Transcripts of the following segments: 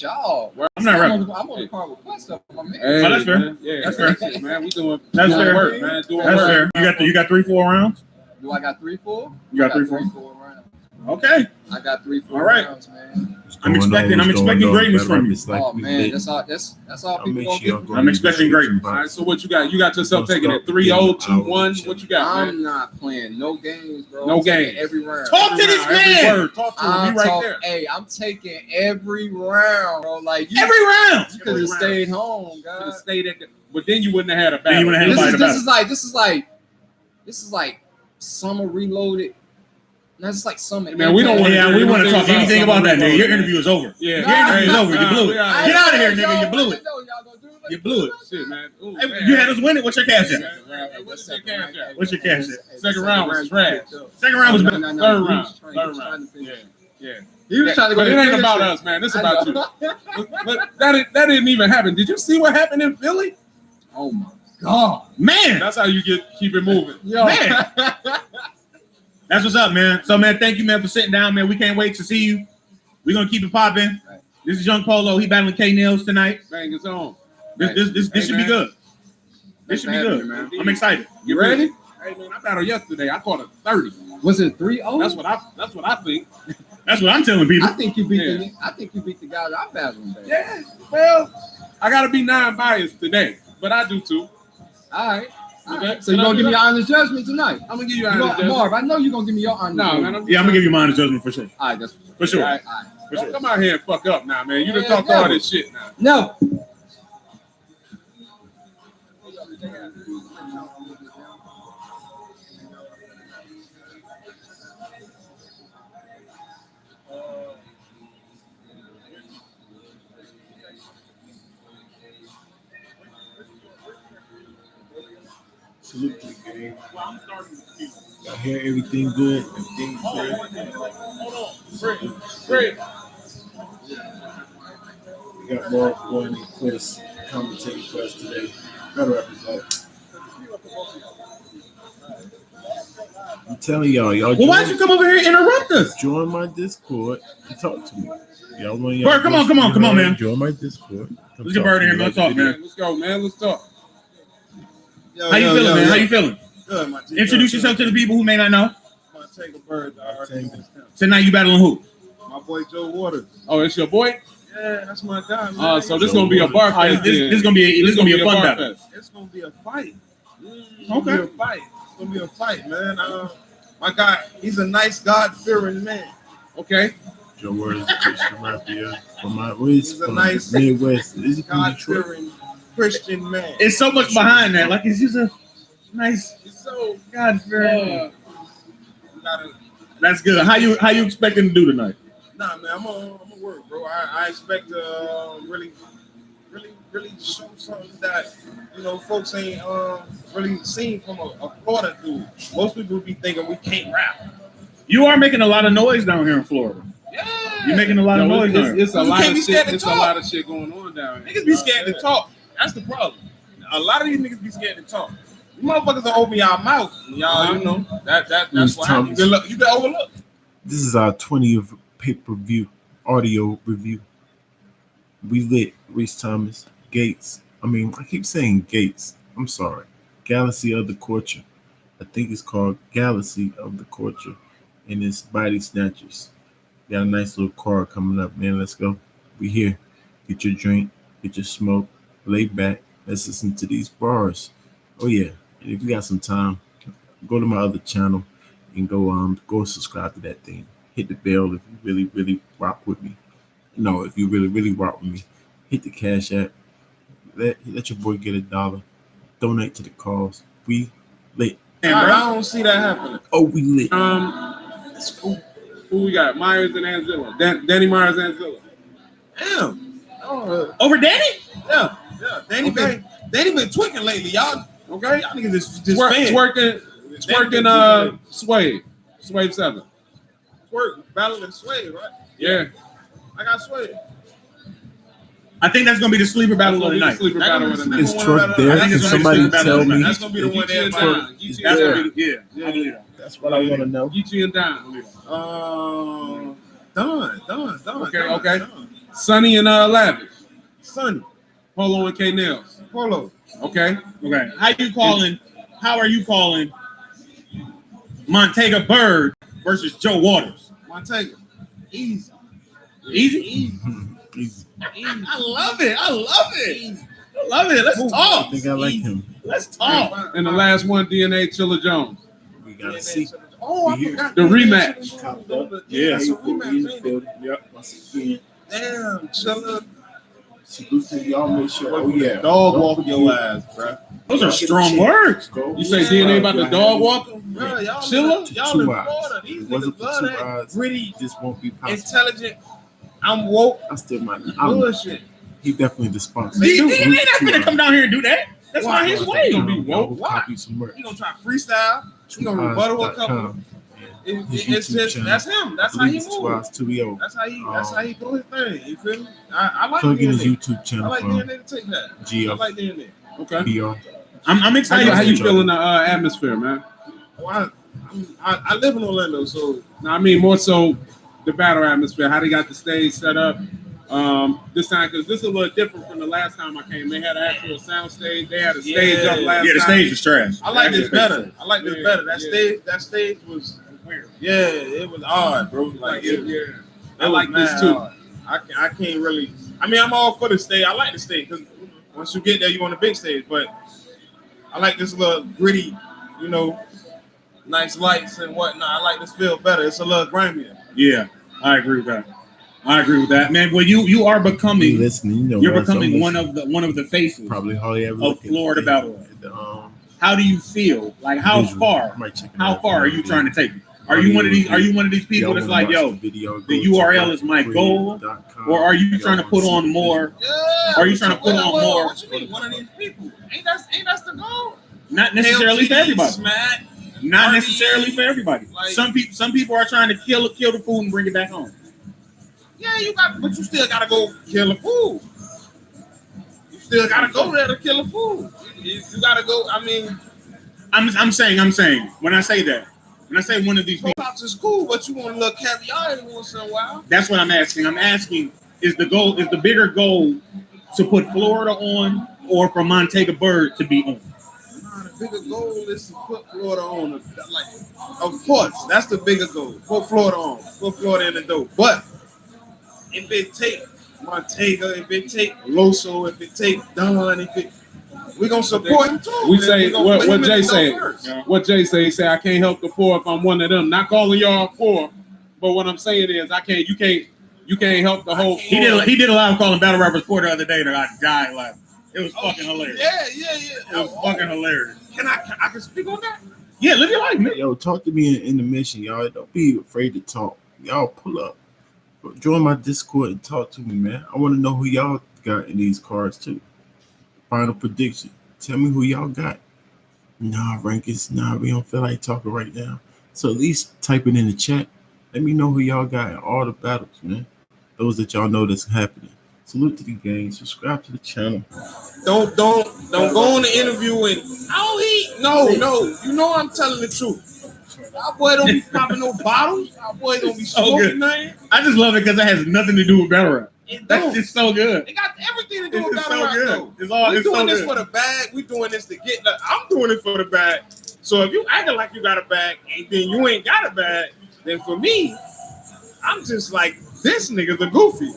y'all. I'm not rapping. I'm on the car with Quest up, my man. Hey, that's fair. Man. Yeah, that's fair. Shit, man. We doing that's fair. Work, man. Doing that's work. fair. You got 3-4 rounds. Do I got 3-4? You got 3-4 rounds. Okay. I got 3-4 all right. rounds, man. I'm expecting greatness from you. Oh man, that's all people gonna get. I'm expecting greatness. All right, so what you got? You got yourself taking it 3-0, 2-1. What you got? I'm not playing no games, bro. No games. Every round. Talk to this man. Talk to him. Be right there. Hey, I'm taking every round, bro. Like every round. You could have stayed home, guys. Stayed at but then you wouldn't have had a battle. This is like Summer Reloaded. That's like Summer. Man, we don't want to. We want to talk anything about that, nigga. Your interview is over. Yeah, your interview is over. You blew it. Get out of here, nigga. You blew it. You blew it. Shit, man. Ooh, hey, you had us win it. What's your cash at? What's your cash at? What's your cash at? Second round was trash. Second round was third round. Third round. Yeah. He was trying to go. It ain't about us, man. This about you. But that didn't even happen. Did you see what happened in Philly? Oh my God, man. That's how you keep it moving. Yo. Man. That's what's up, man. So, man, thank you, man, for sitting down, man. We can't wait to see you. We're going to keep it popping. Right. This is Young Polo. He battling K-Nails tonight. Bang, it's on. This should be good. This should be good. Man. I'm excited. You ready? Hey, man, I battled yesterday. I caught a 30. Was it 3-0? That's what I think. That's what I'm telling people. I think you beat the guy that I battled today. Yeah. Well, I got to be non-biased today, but I do too. All right. Okay. So you're going to give me your honest judgment tonight? I'm going to give you honest judgment. Marv, I know you're going to give me your honest judgment. Man, I'm going to give you my honest judgment for sure. All right, that's for sure. All right. Don't come out here and fuck up now, man. You done talked all this shit now. No. Salute to the game. I hear everything good. Everything good. Great. We got Mark going and Chris commentating for us today. Better episode. I'm telling y'all. Well, why'd you come over here and interrupt us? Join my Discord and talk to me. Bird, come on, man. Join my Discord. Let's get Bird in here. Let's talk, man. Let's go, man. Let's talk. How you feeling, man? How you feeling? Good, my G. Introduce yourself to the people who may not know. I'm take a bird. Tonight you battling who? My boy Joe Waters. Oh, it's your boy? Yeah, that's my guy, man. So this gonna be a bar fest. This is gonna be a fun battle. It's gonna be a fight. Okay. It's gonna be a fight, man. My guy, he's a nice God-fearing man. Okay. Joe Waters is a Christian rapper from my West, he's a nice Midwest. Is he from Detroit? God-fearing Christian man. It's so much behind that. Like, it's just a nice, so God-fearing. That's good. How you expecting to do tonight? Nah, man, I'm gonna work, bro. I expect to really show something that folks ain't really seen from a Florida dude. Most people be thinking we can't rap. You are making a lot of noise down here in Florida. Yeah, you're making a lot of noise. It's a lot of shit. It's a lot of shit going on down here. Niggas be scared to talk. That's the problem. A lot of these niggas be scared to talk. You motherfuckers don't open y'all mouth. Y'all, that's what happens. You been overlooked. This is our 20th pay-per-view audio review. We lit. Reese Thomas, Gates. I keep saying Gates. I'm sorry. Galaxy of the Culture. I think it's called Galaxy of the Culture. And it's Body Snatchers. Got a nice little car coming up, man. Let's go. We here. Get your drink. Get your smoke. Lay back. Let's listen to these bars. Oh yeah. And if you got some time, go to my other channel and go subscribe to that thing. Hit the bell if you really rock with me. No, if you really rock with me, hit the Cash App. Let your boy get $1. Donate to the cause. We lit. Hey, I don't see that happening. Oh, we lit. Let's go. Who we got? Myers and Anzilla. Danny Myers and Anzilla. Damn. Over Danny? Yeah. Danny been tweaking lately, y'all. Okay, y'all niggas just twerking Sway 7. Twerk, battling Sway, right? Yeah. I got Sway. I think that's gonna be the sleeper battle of the night. Is twerk there? Can somebody tell me? That's gonna be the one there. I believe that. That's what I want to know. Geechee and Don. Don. Okay. Sonny and Lavish. Sonny, Polo and K Nails. Polo. Okay. Okay. How are you calling Montega Bird versus Joe Waters? Montega. Easy. Easy? Easy. I love it. I love it. Let's I talk. think I like him. Let's talk. And the last one, DNA Chilla Jones. We gotta see. Oh, I Here. forgot The rematch. Yeah, that's a Hey, rematch, baby. Yep. Once again, Damn, Chilla. salute to y'all. Make sure. Oh yeah. Dog Don't walk your forget, ass, bro. Those are strong words. go You say Yeah. DNA about the dog walker? Bro, y'all Chilla? y'all Two in eyes. Florida. These It wasn't niggas for love two that eyes. gritty, This won't be possible. intelligent. I'm woke. I still might. Bullshit. He definitely the sponsor. They do. He ain't not gonna come down here and do that. That's Why? not his Why? way. He gonna be Y'all woke. will copy some merch. He gonna try to freestyle. He gonna rebuttal a couple. His It's YouTube just channel. that's him. That's I how believe he it's 2 moves. hours 2 That's how he do his thing. You feel me? I like Plug in his DNA. YouTube I channel like from DNA to take that. I GF like DNA. Okay. BR. I'm excited. How you Joe. feeling the atmosphere, man? Well, I live in Orlando, so Now, I mean, more so the battle atmosphere. How they got the stage set up this time, because this is a little different from the last time I came. They had an actual sound stage. They had a stage up last Yeah, the time. stage is trash. I like this Actually, better. I like this Yeah, better. yeah. That stage was Weird. yeah, it was odd, bro. Like it, yeah. I I like was this mad too. hard. I can't really. I mean, I'm all for the stage. I like the stage because once you get there, you on the big stage. But I like this little gritty, you know, nice lights and whatnot. I like this feel better. It's a little grimier. Yeah, I agree with that. Man. Well, you are Me becoming. listening, you know, You're guys, becoming I'm one listening. of the faces Probably hardly ever of look at Florida the- battle. the, How do you feel? Like how visual. far? I might check it How out far are for you the trying to video. take it? Are you one of these? Are you one of these people Y'all that's wanna like, watch yo, the video, the go to URL is my goal, gotcrib.com. or are you Y'all trying to wanna put see on the more? Yeah. Are you trying to put on more? What you mean? One of these people? Ain't that the goal? Not necessarily for everybody. Smack. Not RD, necessarily for everybody. like- Some people are trying to kill the food and bring it back home. Yeah, but you still gotta go kill a fool. You still gotta go there to kill a fool. You gotta go. I mean, I'm saying when I say that, when I say one of these people, Pops is cool, but you want a little caviar every once in a while. that's what I'm asking. I'm asking, is the bigger goal to put Florida on or for Montega Bird to be on? Nah, the bigger goal is to put Florida on. Like, of course, that's the bigger goal. Put Florida on. Put Florida in the dough. But if it take Montega, if it take Loso, if it take Don, we're gonna support him too. We man. say We gonna what put him in Jay the dough say. first. Yeah. What Jay say? He say I can't help the poor if I'm one of them. Not calling y'all poor, but what I'm saying is I can't. You can't help the whole. He did a live calling battle rappers poor the other day that I died laughing. It was fucking hilarious. Yeah. It was fucking hilarious. Can I can speak on that? Yeah, live your life, man. Yo, talk to me in the mission, y'all. Don't be afraid to talk. Y'all pull up. Join my Discord and talk to me, man. I want to know who y'all got in these cards too. Final prediction. Tell me who y'all got. Nah, rankings. Nah, we don't feel like talking right now. So at least type it in the chat. Let me know who y'all got in all the battles, man. Those that y'all know that's happening. Salute to the gang. Subscribe to the channel. Don't go on the interview and no. You know I'm telling the truth. Our boy don't be popping no bottles. Our boy don't be So smoking good. nothing. I just love it because it has nothing to do with battle rap. It That's don't. just so good. It got everything to do It's with just battle so rap good. though. We're We doing so this good. for the bag. We doing this to get the. I'm doing it for the bag. So if you acting like you got a bag and then you ain't got a bag, then for me, I'm just like this nigga's a goofy.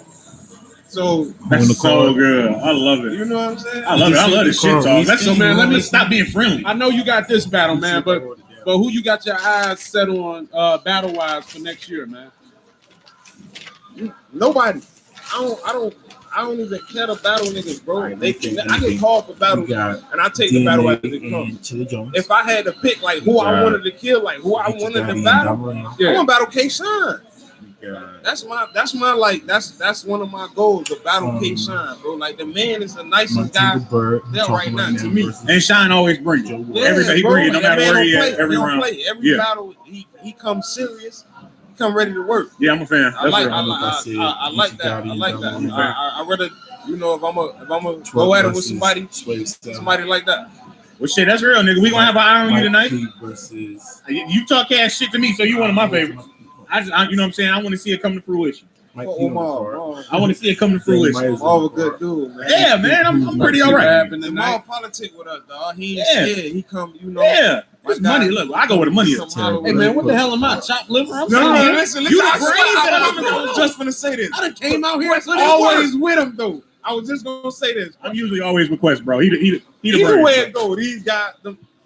So That's On the so card. good. I love it. you know what I'm saying? I love it. I love this shit talk. Let's So, man, let me- stop being friendly. I know you got this battle, man, but who you got your eyes set on battle wise for next year, man? Nobody. I don't even care to battle niggas, bro. Alright, I anything. get called for battle, We got and I take the battle DNA after they come. and Chilla Jones. If I had to pick like who I got wanted to kill, like who I Litty wanted Gotc to and battle, Double. I want to battle K-Shine. We got That's one of my goals to battle K-Shine, bro. Like the man is the nicest guy. Montega Bird. there right now to me. versus And Shine always brings Joe it. Wood. Everybody, he bro, brings it no that matter man where he don't at, play. every He don't round. play. Every Yeah. battle, he comes serious. He come ready to work. Yeah, I'm a fan. I like real. I like that. I like that. I'm a fan. I rather, you know, if I'm a go at it with somebody like that. Well, shit, that's real, nigga. We gonna have an eye on you tonight. Versus You talk cash shit to me, so you one of my favorites. You know what I'm saying? I want to see it come to fruition. Might Fuck be on the Omar, card. bro. I want to see it come to Danny fruition. Myers Omar on a the good card. dude, man. Yeah, man, I'm pretty all right. Jamal politic with us, dog. He ain't Yeah. scared. He come, you know. Yeah, My it's guy- money. Look, I go where the money is. Some Hey, man, what the hell am I? Chopped liver? I'm No, saying, listen. You the I brains swear, that I I'm was just gonna say this. I done came out here. So Always with him though. I was just gonna say this. I'm usually always with Quest, bro. He the Either brains, way bro. it go, these guys,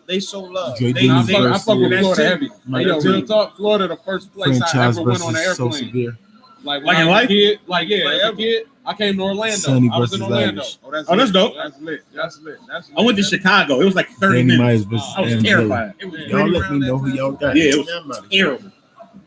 they show love. J. They, Dillon they, I fuck with versus Florida heavy. Mike Hey, yo, real James. talk. Florida, the first place I Franchise ever went on an versus So airplane. Severe. Like Like when in I was life? a kid, like yeah, Like as a ever. kid, I came to Orlando. Sonny I was in versus Orlando. Lavish. that's Oh, that's lit. dope. That's lit. That's lit. That's lit. I went to Chicago. It was like 30 Danny Myers minutes. versus I was Angela. terrified. It was Y'all pretty let around me know that who time. y'all got. Yeah, it was terrible.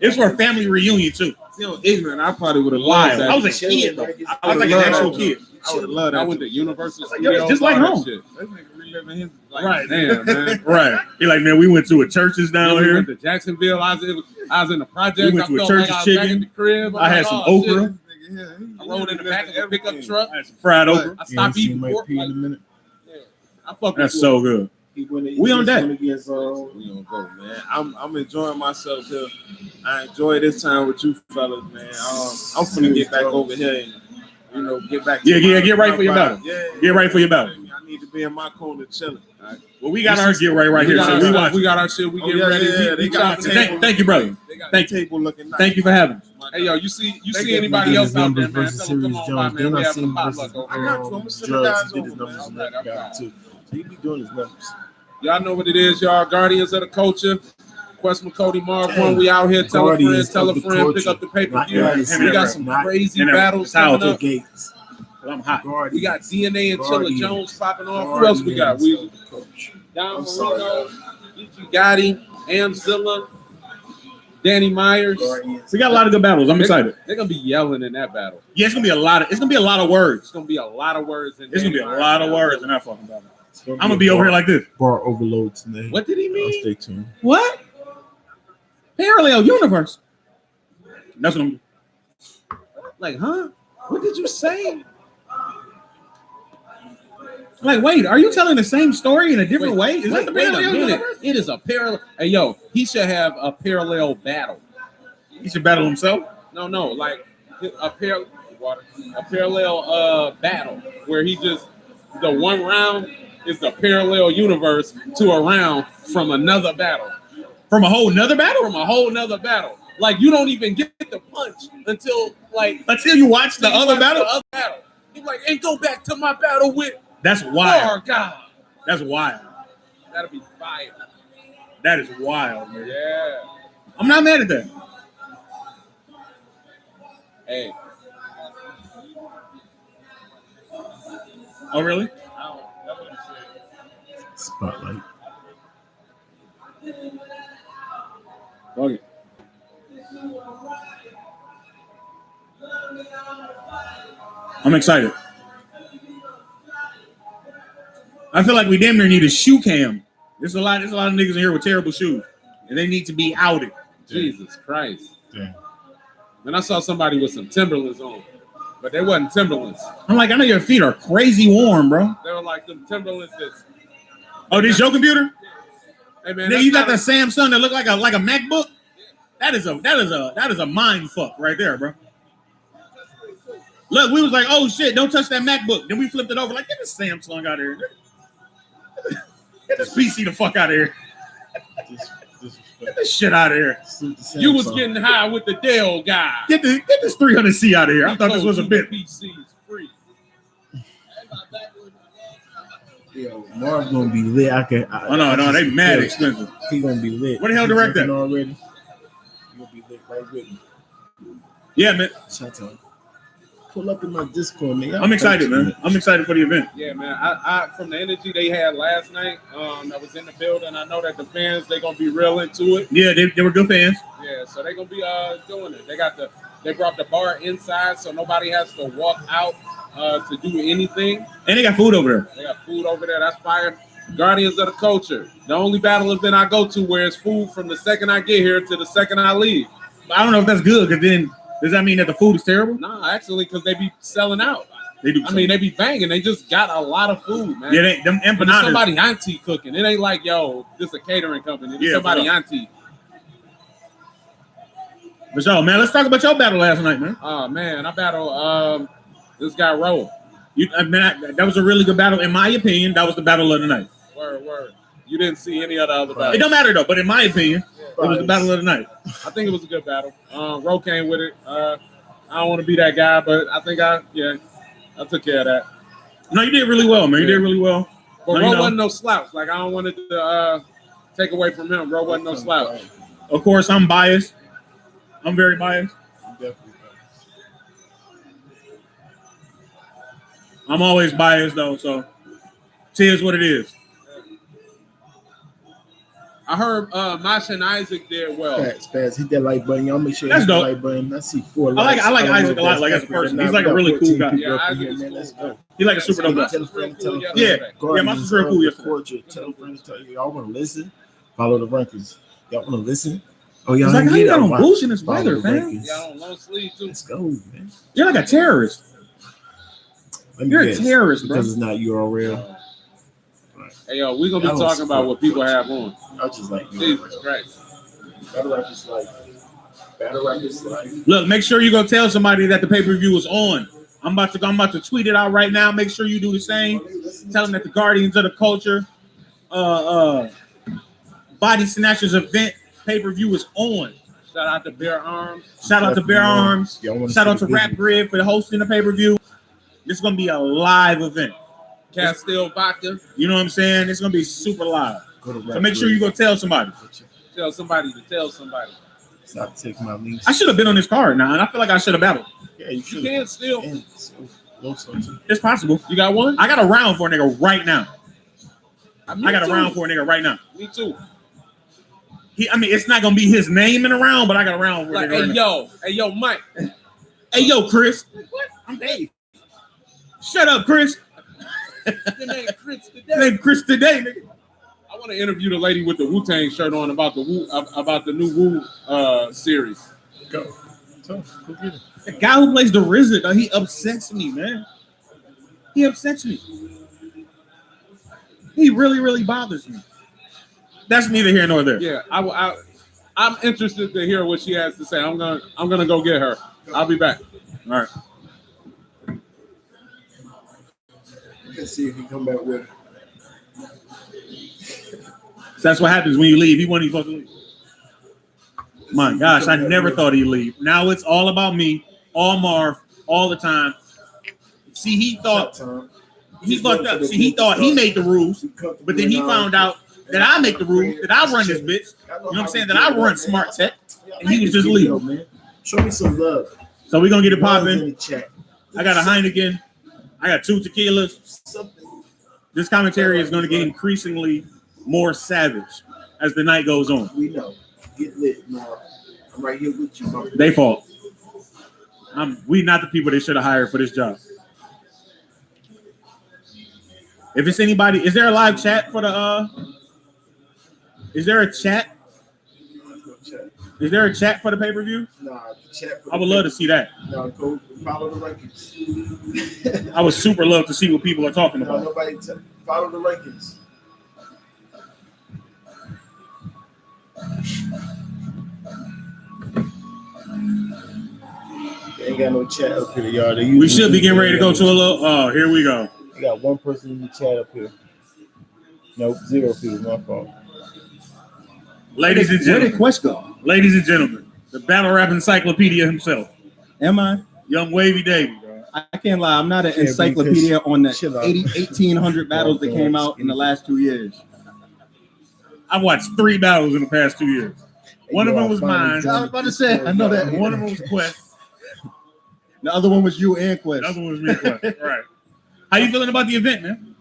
It's for a family reunion too. Still ignorant. I probably would have Wild. loved that. I was a kid though. I was like an Love actual that. kid. I would have loved that. I went to Universal Like, yo, it's Studios. just like all that home. shit. That nigga reliving his like, Right. Damn, man. Right. He like, man, we went to a churches Then down we here. went to Jacksonville. I was in the project. We went to a I felt church's like I was chicken. back in the crib. I had I'm some like, oh, okra. shit. I rode in the back of a pickup truck. I had some fried okra. I You ain't stopped seen eating Mike pork. P Like, in a minute. I fuck with That's Florida. so good. We We on deck. Against, We gonna go, man. I'm enjoying myself here. I enjoy this time with you fellas, man. I'm finna get back over here and get back. Yeah, my- get right my for your vibe. battle. Yeah, Get right for your battle. I need to be in my corner chilling. Well, we got our get right We here. got So our we stuff. watch. We got our shit. We Oh, get yeah, ready. yeah, We they got chopping the it. table. Thank you, brother. They got Thank the you. table looking nice. Thank you for having us. Hey, yo, you see They anybody get else his out numbers there, man? versus Tell them, come Serious on by, Jones. man. Then We I having seen a him versus potluck over I here. got you. I'm gonna send the Drugs. guys He did his over, numbers man. in that guy too. So he be doing his numbers. Y'all know what it is, y'all. Guardians of the culture. Quest McCody Mark Damn. One. We out here. Tell a friend. Guardians Tell of a the friend. Pick culture. up the pay per Not view. Guardians, We got some not- crazy and battles Towel, coming up. Gates. I'm hot. Guardians. We got DNA and Chilla Guardians. Jones popping off. Who else we got? Guardians We of the culture. Don I'm sorry. Marino, Gotc, Amzilla, Danny Myers. Guardians. We got a lot of good battles. I'm excited. They're gonna be yelling in that battle. Yeah, it's gonna be a lot of. It's gonna be a lot of words. It's gonna be a lot of words. In It's gonna be a Danny Myers lot of battle. words in that fucking battle. It's I'm gonna be over here like this. bar overload tonight. What did he I'll mean? stay tuned. What? Parallel universe. That's what I'm. Like, huh? What did you say? Like, wait, are you telling the same story in a different way? Is that Wait, the wait a parallel minute. universe? It is a parallel. Hey, yo, he should have a parallel battle. He should battle himself. No, like a parallel battle where he just the one round is the parallel universe to a round from another battle. From a whole nother battle? From a whole nother battle. Like you don't even get the punch until Until you watch the other battle? The other battle. He's like, and go back to my battle with That's wild. Oh God. That's wild. That'll be fire. That is wild, man. Yeah. I'm not mad at that. Hey. Oh, really? Spotlight. Fuck it. I'm excited. I feel like we damn near need a shoe cam. There's a lot of niggas in here with terrible shoes, and they need to be outed. Jesus Christ. Damn. Then I saw somebody with some Timberlands on, but they wasn't Timberlands. I'm like, I know your feet are crazy warm, bro. They were like them Timberlands that's Oh, this your computer? hey man, Nigga, you got that that's Samsung that look like a MacBook? That is a mind fuck right there, bro. Look, we was like, oh shit, don't touch that MacBook. Then we flipped it over, like, get this Samsung out of here. Get this PC the fuck out of here. Get this shit out of here. you was getting high with the Dell guy. Get this 300C out of here. I thought this was a bit. PC is free. Yo, Marv's gonna be lit. Oh no, they mad expensive. He gonna be lit. What the hell direct that? Already. He gonna be lit right with me. Yeah, man. Shout out. Pull up in my Discord, man. I'm excited, man. I'm excited for the event. Yeah, man. I from the energy they had last night, I was in the building. I know that the fans they gonna be real into it. Yeah, they were good fans. Yeah, so they gonna be doing it. They brought the bar inside, so nobody has to walk out to do anything. And they got food over there. They got food over there. That's fire. Guardians of the culture. The only battle event I go to where it's food from the second I get here to the second I leave. I don't know if that's good, because then does that mean that the food is terrible? No, actually, because they be selling out. They do. I mean, they be banging. They just got a lot of food, man. Yeah, them But it's empanadas. somebody auntie cooking. It ain't like, yo, this a catering company. It's Yeah, somebody bro. auntie. For sure, man. Let's talk about your battle last night, man. Oh man, I battled this guy Roe. That was a really good battle, in my opinion. That was the battle of the night. Word. You didn't see any of the other battles. It don't matter though, but in my opinion, it was the battle of the night. I think it was a good battle. Roe came with it. I don't want to be that guy, but I think I took care of that. No, you did really well, man. You did really well. But Roe wasn't no slouch. Like I don't want it to take away from him. Roe wasn't no slouch. Of course, I'm biased. I'm very biased. I'm always biased though, so here's what it is. I heard Masha and Isaac did well. Fast. Hit that like button. Y'all make sure you That's hit the dope. like button. I see 4 I likes. like Isaac a lot, like as a person. He's like a really cool guy. Yeah, Isaac is man. cool. Let's go. He's like a super dope guy. Tell a friend. Yeah, my sister real cool yesterday. Cordial. Tell a friend. Tell you. Y'all want to listen? Follow the rankings. Y'all want to listen? Oh, y'all It's like, how you got on Wow. boots in this Follow weather, the man? rankings. Y'all on long sleeve too. Let's go, man. You're like a terrorist. Let me You're a guess, terrorist, bro. because it's not URL. Hey yo, we're gonna be talking about what people have on. I just like Jesus Christ. Battle rap is life. Battle rap is life. Look, make sure you go tell somebody that the pay-per-view is on. I'm about to tweet it out right now. Make sure you do the same. Tell them that the Guardians of the Culture Body Snatchers event pay-per-view is on. Shout out to Bear Arms. Shout out to Bear Arms. Shout out to the Rap Grid for hosting the pay-per-view. This is gonna be a live event. Castile Vodka. You know what I'm saying? It's gonna be super live. Go to So make sure you go tell somebody. Tell somebody to tell somebody. Stop taking my links. I should have been on this card now, and I feel like I should have battled. Yeah, you You should. can still. It's possible. You got one? I got a round for a nigga right now. I got a too. round for a nigga right now. Me too. It's not gonna be his name in a round, but I got a round for a Like, nigga right now. hey yo, Mike. Hey yo, Chris. What? I'm Dave. Shut up, Chris. Your name Chris today. Your name Chris today, nigga. I want to interview the lady with the Wu-Tang shirt on about the new Wu series. Go get it. The guy who plays the RZA, though, he upsets me, man. He upsets me. He really, really bothers me. That's neither here nor there. Yeah, I'm interested to hear what she has to say. I'm gonna go get her. I'll be back. All right. Let's see if he come back with it. So that's what happens when you leave. He wasn't even supposed to leave. My gosh, I never thought he'd leave. Now it's all about me, all Marv, all the time. See, he thought he fucked up. See, he thought he made the rules, but then he found out that I make the rules, that I run this bitch. You know what I'm saying? That I run Smart Tech, and he was just leaving. Man. Show me some love. So we're gonna get it Love's in popping. the chat. I got a Heineken. I got 2 tequilas. This commentary is going to get increasingly more savage as the night goes on. We know. Get lit, Marv. I'm right here with you, Marv. They fault. We not the people they should have hired for this job. If it's anybody, is there a live chat for the is there a chat? Is there a chat for the pay-per-view? Nah, the chat. I would love to see that. No, go follow the rankings. I would super love to see what people are talking No, about. nobody follow the rankings. They ain't got no chat up here, y'all. We should be getting ready to go to a little. Oh, here we go. We got one person in the chat up here. Nope, 0 people. My fault. Ladies and Where did gentlemen, Quest go? ladies and gentlemen, the battle rap encyclopedia himself, Am I? Young Wavy Davy, bro. I can't lie. I'm not an Yeah, encyclopedia on the chill out. 1,800 battles that came out in the last 2 years. I've watched 3 battles in the past 2 years. One of them was mine. I was about to say, I know that. One of them was Quest. The other one was you and Quest. The other one was me. Quest. Right. How you feeling about the event, man?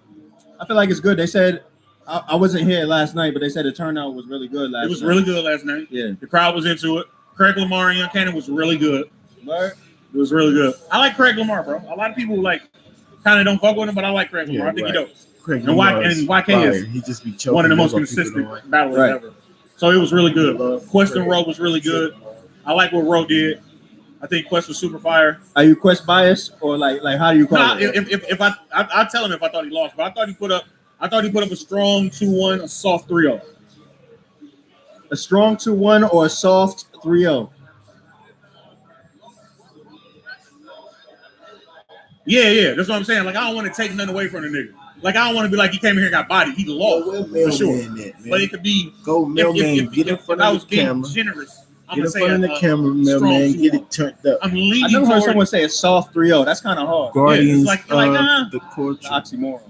I feel like it's good. They said I wasn't here last night, but they said the turnout was really good last night. It was really good last night. Yeah. The crowd was into it. Craig Lamar and Young Cannon was really good. Right? It was really good. I like Craig Lamar, bro. A lot of people kind of don't fuck with him, but I like Craig Lamar. I think he dope. Craig And Lamar is YK fire. is He just be choking. One of the most That's why people consistent don't like him. battlers Right. ever. So it was really good. Quest and Roe was really good. I like what Roe did. I think Quest was super fire. Are you Quest biased or like how do you call Nah, it? if I tell him if I thought he lost, but I thought he put up a strong 2-1, a soft 3-0. A strong 2-1 or a soft 3-0? Yeah. That's what I'm saying. Like, I don't want to take nothing away from the nigga. Like, I don't want to be like, he came in here and got bodied. He lost, for sure. But it could be, Go mailman, get in front of the camera. Generous, I'm Get in gonna front say of the camera, mailman. Get it turned up. I'm leaning I never heard toward someone say a soft 3-0. That's kind of hard. Guardians like, of the The court. oxymoron.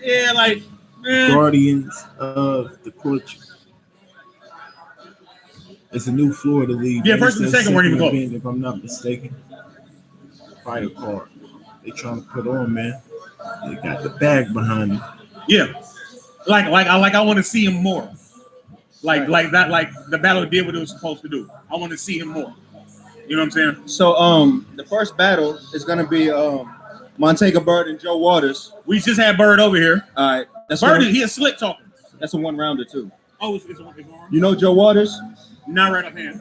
Yeah, like, Guardians of the court. It's a new Florida league. Yeah, first and second weren't even close. event, if I'm not mistaken. Fighter card. They trying to put on, man. They got the bag behind them. yeah. I want to see him more. Like that, like the battle did what it was supposed to do. I want to see him more. You know what I'm saying? So the first battle is gonna be Montega Bird and Joe Waters. We just had Bird over here. All right, that's Bird, he a slick talker. that's a 1-rounder too. Oh, it's You know Joe Waters? not right up hand.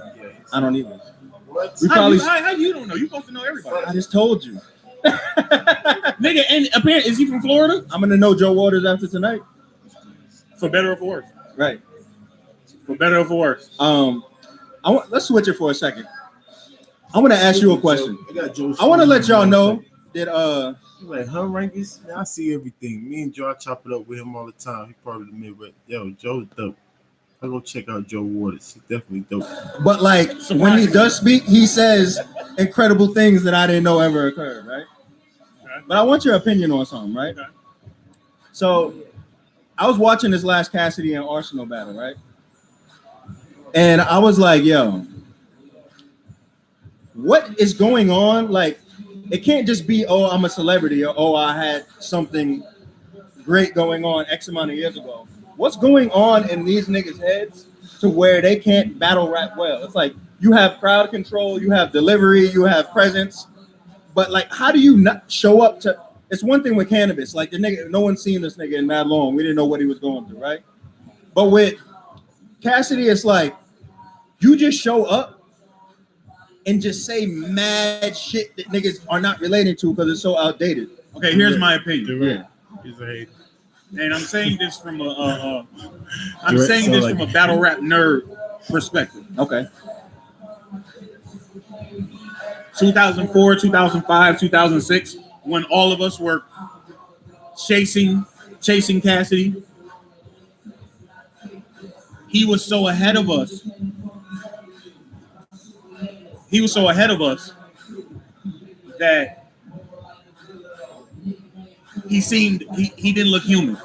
I don't either. What? We How probably. you don't know? You supposed to know everybody. I just told you. Nigga, and apparently, is he from Florida? I'm gonna know Joe Waters after tonight. For better or for worse? Right. For better or for worse? Let's switch it for a second. I want to ask you a question. I want to let y'all know that like rankings. Man, I see everything. Me and Joe, I chop it up with him all the time. He part of the Midwest. Yo, Joe's dope. I go check out Joe Waters. He's definitely dope. but like when he does speak, he says incredible things that I didn't know ever occurred, right? Okay. But I want your opinion on something, right? Okay. So I was watching this last Cassidy and Arsenal battle, right? And I was like, yo, what is going on? Like, it can't just be, oh, I'm a celebrity, or oh, I had something great going on X amount of years ago. What's going on in these niggas' heads to where they can't battle rap well? It's like you have crowd control, you have delivery, you have presence, but like, how do you not show up to? It's one thing with cannabis, like the nigga, no one's seen this nigga in that long. We didn't know what he was going through, right? But with Cassidy, it's like you just show up and just say mad shit that niggas are not relating to because it's so outdated. Okay, here's my opinion. Yeah. He's a hater. And I'm saying this from a Direct, battle rap nerd perspective. Okay. 2004, 2005, 2006, when all of us were chasing Cassidy, he was so ahead of us. He was so ahead of us that he didn't look human.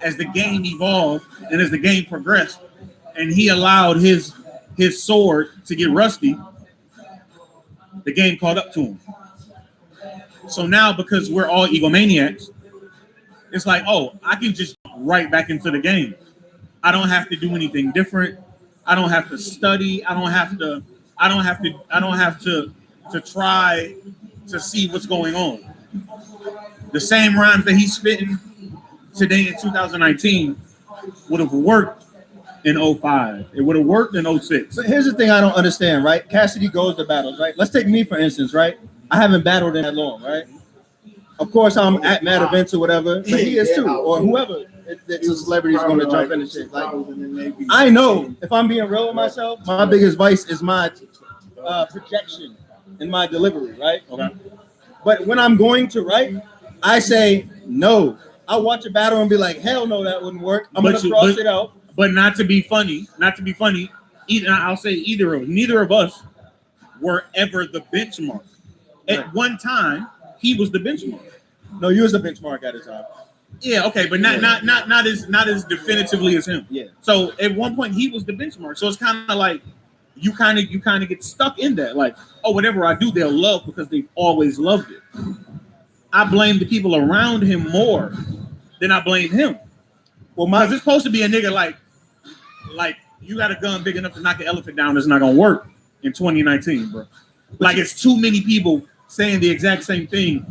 As the game evolved and as the game progressed, and he allowed his sword to get rusty, the game caught up to him. So now, because we're all egomaniacs, it's like, oh, I can just right back into the game. I don't have to do anything different. I don't have to study. I don't have to try to see what's going on. The same rhymes that he's spitting today in 2019 would have worked in 05. It would have worked in 06. But here's the thing I don't understand, right? Cassidy goes to battles, right? Let's take me, for instance, right? I haven't battled in that long, right? Of course, I'm at mad events or whatever, but he is too, or whoever. It's a celebrity is going to jump in and shit. Like, I know, if I'm being real with myself, my biggest vice is my projection and my delivery, right? Okay. But when I'm going to write, I say no. I'll watch a battle and be like, hell no, that wouldn't work. I'm gonna cross it out. But not to be funny. I'll say neither of us were ever the benchmark. At one time, he was the benchmark. No, you was the benchmark at the time. Yeah, okay, but not as definitively as him. Yeah. So at one point he was the benchmark. So it's kind of like you kind of get stuck in that. Like, oh, whatever I do, they'll love because they've always loved it. I blame the people around him more than I blame him. Well, because it's supposed to be a nigga like you got a gun big enough to knock an elephant down. It's not gonna work in 2019, bro. Like, it's too many people saying the exact same thing,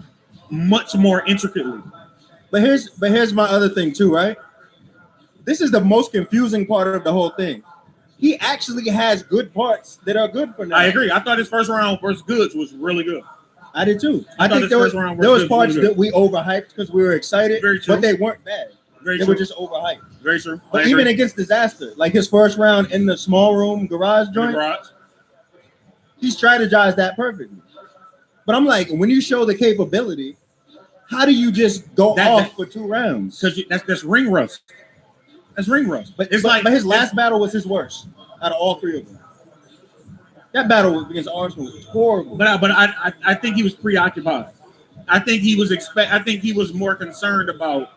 much more intricately. But here's my other thing too, right? This is the most confusing part of the whole thing. He actually has good parts that are good for now. I agree. I thought his first round versus Goods was really good. I did too. I think there was parts that we overhyped because we were excited, but they weren't bad. They were just overhyped. Very true. But even against Disaster, like his first round in the small room garage joint, he strategized that perfectly. But I'm like, when you show the capability, how do you just go off for 2 rounds? Because that's ring rust. That's ring rust. But his last battle was his worst out of all 3 of them. That battle against Arsenal was horrible. But I think he was preoccupied. I think he was more concerned about.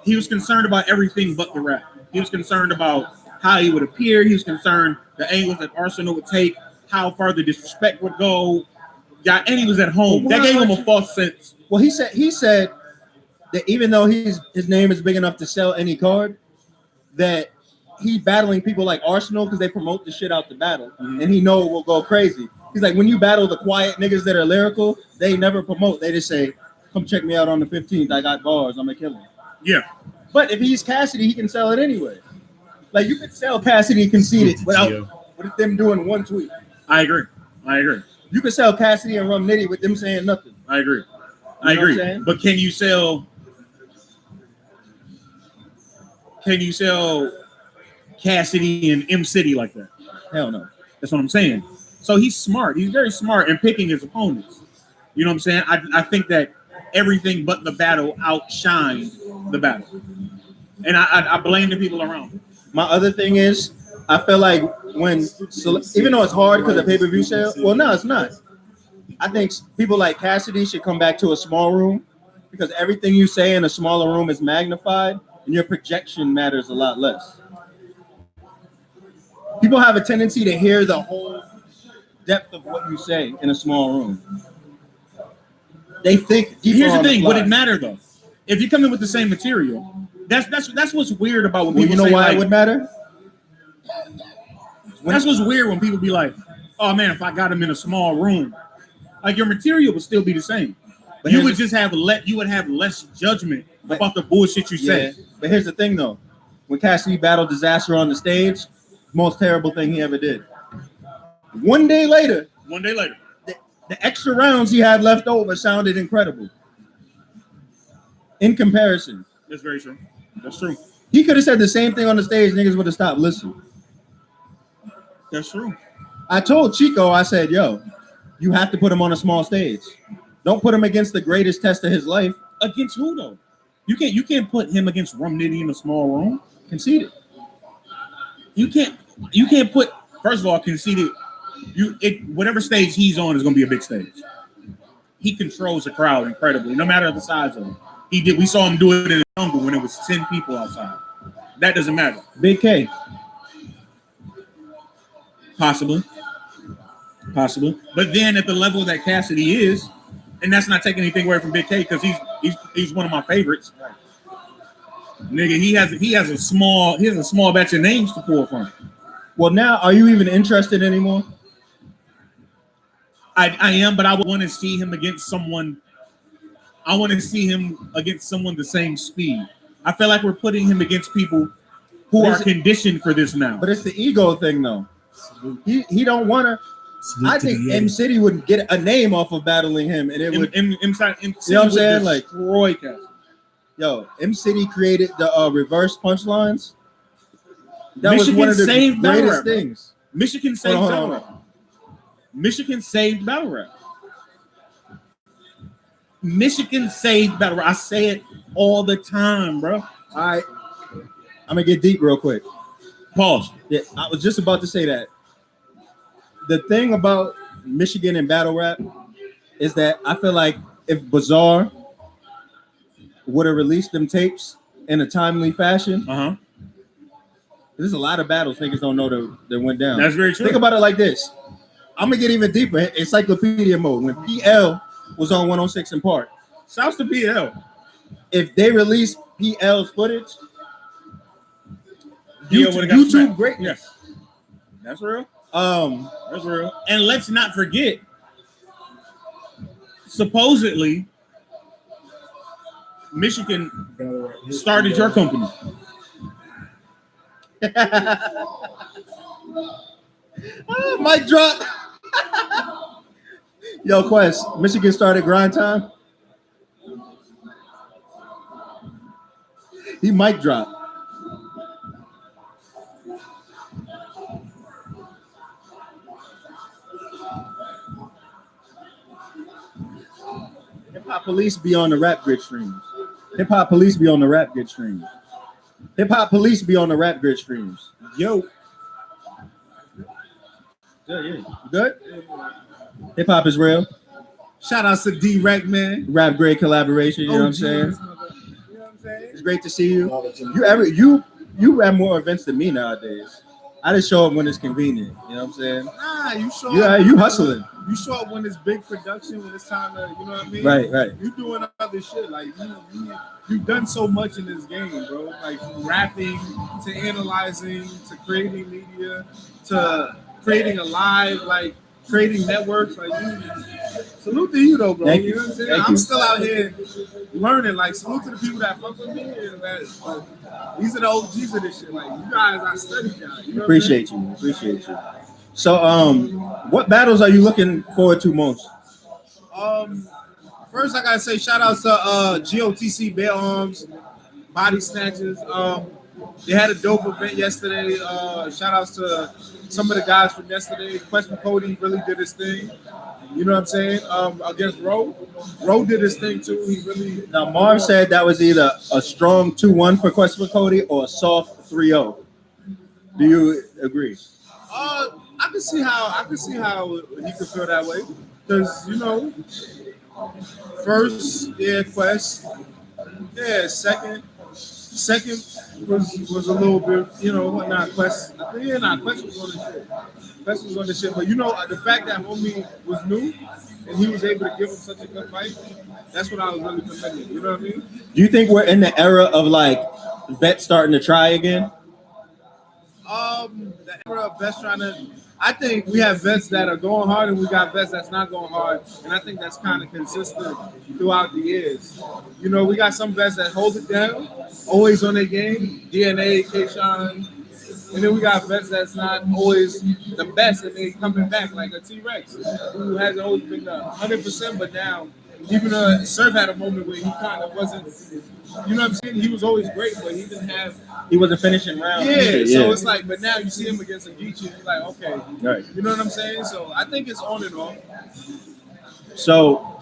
He was concerned about everything but the rap. He was concerned about how he would appear. He was concerned the angles that Arsenal would take, how far the disrespect would go. Yeah, and he was at home. That gave him a false sense. Well, he said that even though his name is big enough to sell any card, that he's battling people like Arsenal because they promote the shit out the battle, and he know it will go crazy. He's like, when you battle the quiet niggas that are lyrical, they never promote. They just say, "Come check me out on the 15th. I got bars. I'm gonna kill him." Yeah. But if he's Cassidy, he can sell it anyway. Like you could sell Cassidy conceited with them doing 1 tweet. I agree. You could sell Cassidy and Rum Nitty with them saying nothing. I agree. You know what I'm saying? But can you sell Cassidy and M City like that? Hell no. That's what I'm saying. So he's smart. He's very smart in picking his opponents. You know what I'm saying? I think that everything but the battle outshined the battle. And I blame the people around him. My other thing is, I feel like even though it's hard because of pay-per-view sale, well, no, it's not. I think people like Cassidy should come back to a small room because everything you say in a smaller room is magnified and your projection matters a lot less. People have a tendency to hear the whole depth of what you say in a small room. They think. Here's the thing: would it matter though? If you come in with the same material, that's what's weird about when people. You know say, why like, it would matter? That's what's weird when people be like, "Oh man, if I got him in a small room, like your material would still be the same, but you would just have less judgment about the bullshit you say." But here's the thing though: when Cassidy battled Disaster on the stage, most terrible thing he ever did. One day later, the extra rounds he had left over sounded incredible. In comparison, that's very true. That's true. He could have said the same thing on the stage. Niggas would have stopped listening. That's true. I told Chico, I said, "Yo, you have to put him on a small stage. Don't put him against the greatest test of his life." Against who though? You can't put him against Rum Nitty in a small room. Conceded. You can't put. First of all, conceded. Whatever stage he's on is going to be a big stage. He controls the crowd incredibly, no matter the size of it. We saw him do it in the jungle when it was 10 people outside. That doesn't matter. Big K. Possibly. But then at the level that Cassidy is, and that's not taking anything away from Big K because he's one of my favorites. Nigga, he has a small batch of names to pull from. Well, now are you even interested anymore? I am, but I would want to see him against someone. I want to see him against someone the same speed. I feel like we're putting him against people who are conditioned for this now. But it's the ego thing, though. He don't want to. I think M City would get a name off of battling him, and it would. M City, you know what I'm saying? Like Roy Cassidy. Yo, M City created the reverse punchlines. That Michigan was one of the saved greatest things. Michigan saved battle rap. Michigan saved battle rap. Michigan saved battle rap. I say it all the time, bro. All right, I'm gonna get deep real quick. Pause. Yeah, I was just about to say that. The thing about Michigan and battle rap is that I feel like if Bizarre would have released them tapes in a timely fashion, there's a lot of battles niggas don't know that went down. That's very true. Think about it like this. I'm gonna get even deeper. Encyclopedia mode. When PL was on 106 in Park. Shouts to PL. If they released PL's footage, YouTube greatness. Yes. That's real. That's real. And let's not forget, supposedly, Michigan started your company. Mic drop. Yo, Quest, Michigan started Grind Time. He mic drop. hop police be on the rap grid streams. Hip hop police be on the rap grid streams. Hip hop police be on the rap grid streams. Yo, Yeah. You good? Hip hop is real. shout outs to D-Rec, man. Rap grid collaboration. You know what I'm saying? You know what I'm saying? It's great to see you. You have more events than me nowadays. I just show up when it's convenient. You know what I'm saying? Nah, you show Yeah, up. you hustling. You show up when it's big production, when it's time to, you know what I mean? Right. You doing other shit. Like you've done so much in this game, bro. Like from rapping to analyzing to creating media to creating a live, like creating networks. Like salute to you though, bro. Thank you you. know what I'm saying? Thank I'm you. still out here learning. Like salute to the people that fuck with me. And that, these are the OGs of this shit. Like you guys, I studied y'all. You know Appreciate you. So, what battles are you looking forward to most? First, I gotta say shout outs to GOTC Bear Arms, Body Snatchers. They had a dope event yesterday. Shout outs to some of the guys from yesterday. Quest Cody really did his thing. You know what I'm saying? Against Ro. Ro did his thing too. He really. Now, Marv said that was either a strong 2-1 for Quest for Cody or a soft 3-0. Do you agree? I can see how he could feel that way because you know, first Quest, second was a little bit, you know, not Quest. Quest was on the shit. Quest was on the shit, but you know the fact that homie was new and he was able to give him such a good fight, that's what I was really commending. You know what I mean? Do you think we're in the era of like vets starting to try again? The era of vets trying to. I think we have vets that are going hard and we got vets that's not going hard, and I think that's kind of consistent throughout the years. You know, we got some vets that hold it down, always on their game, DNA, K-Shine, and then we got vets that's not always the best and they coming back like a T-Rex who hasn't always been 100%, but now even Surf had a moment where he kind of wasn't. You know what I'm saying? He was always great, but he didn't have. He wasn't finishing rounds. Yeah, so it's like, but now you see him against a Geechee, and you're like, okay, Right. you know what I'm saying? So I think it's on and off. So,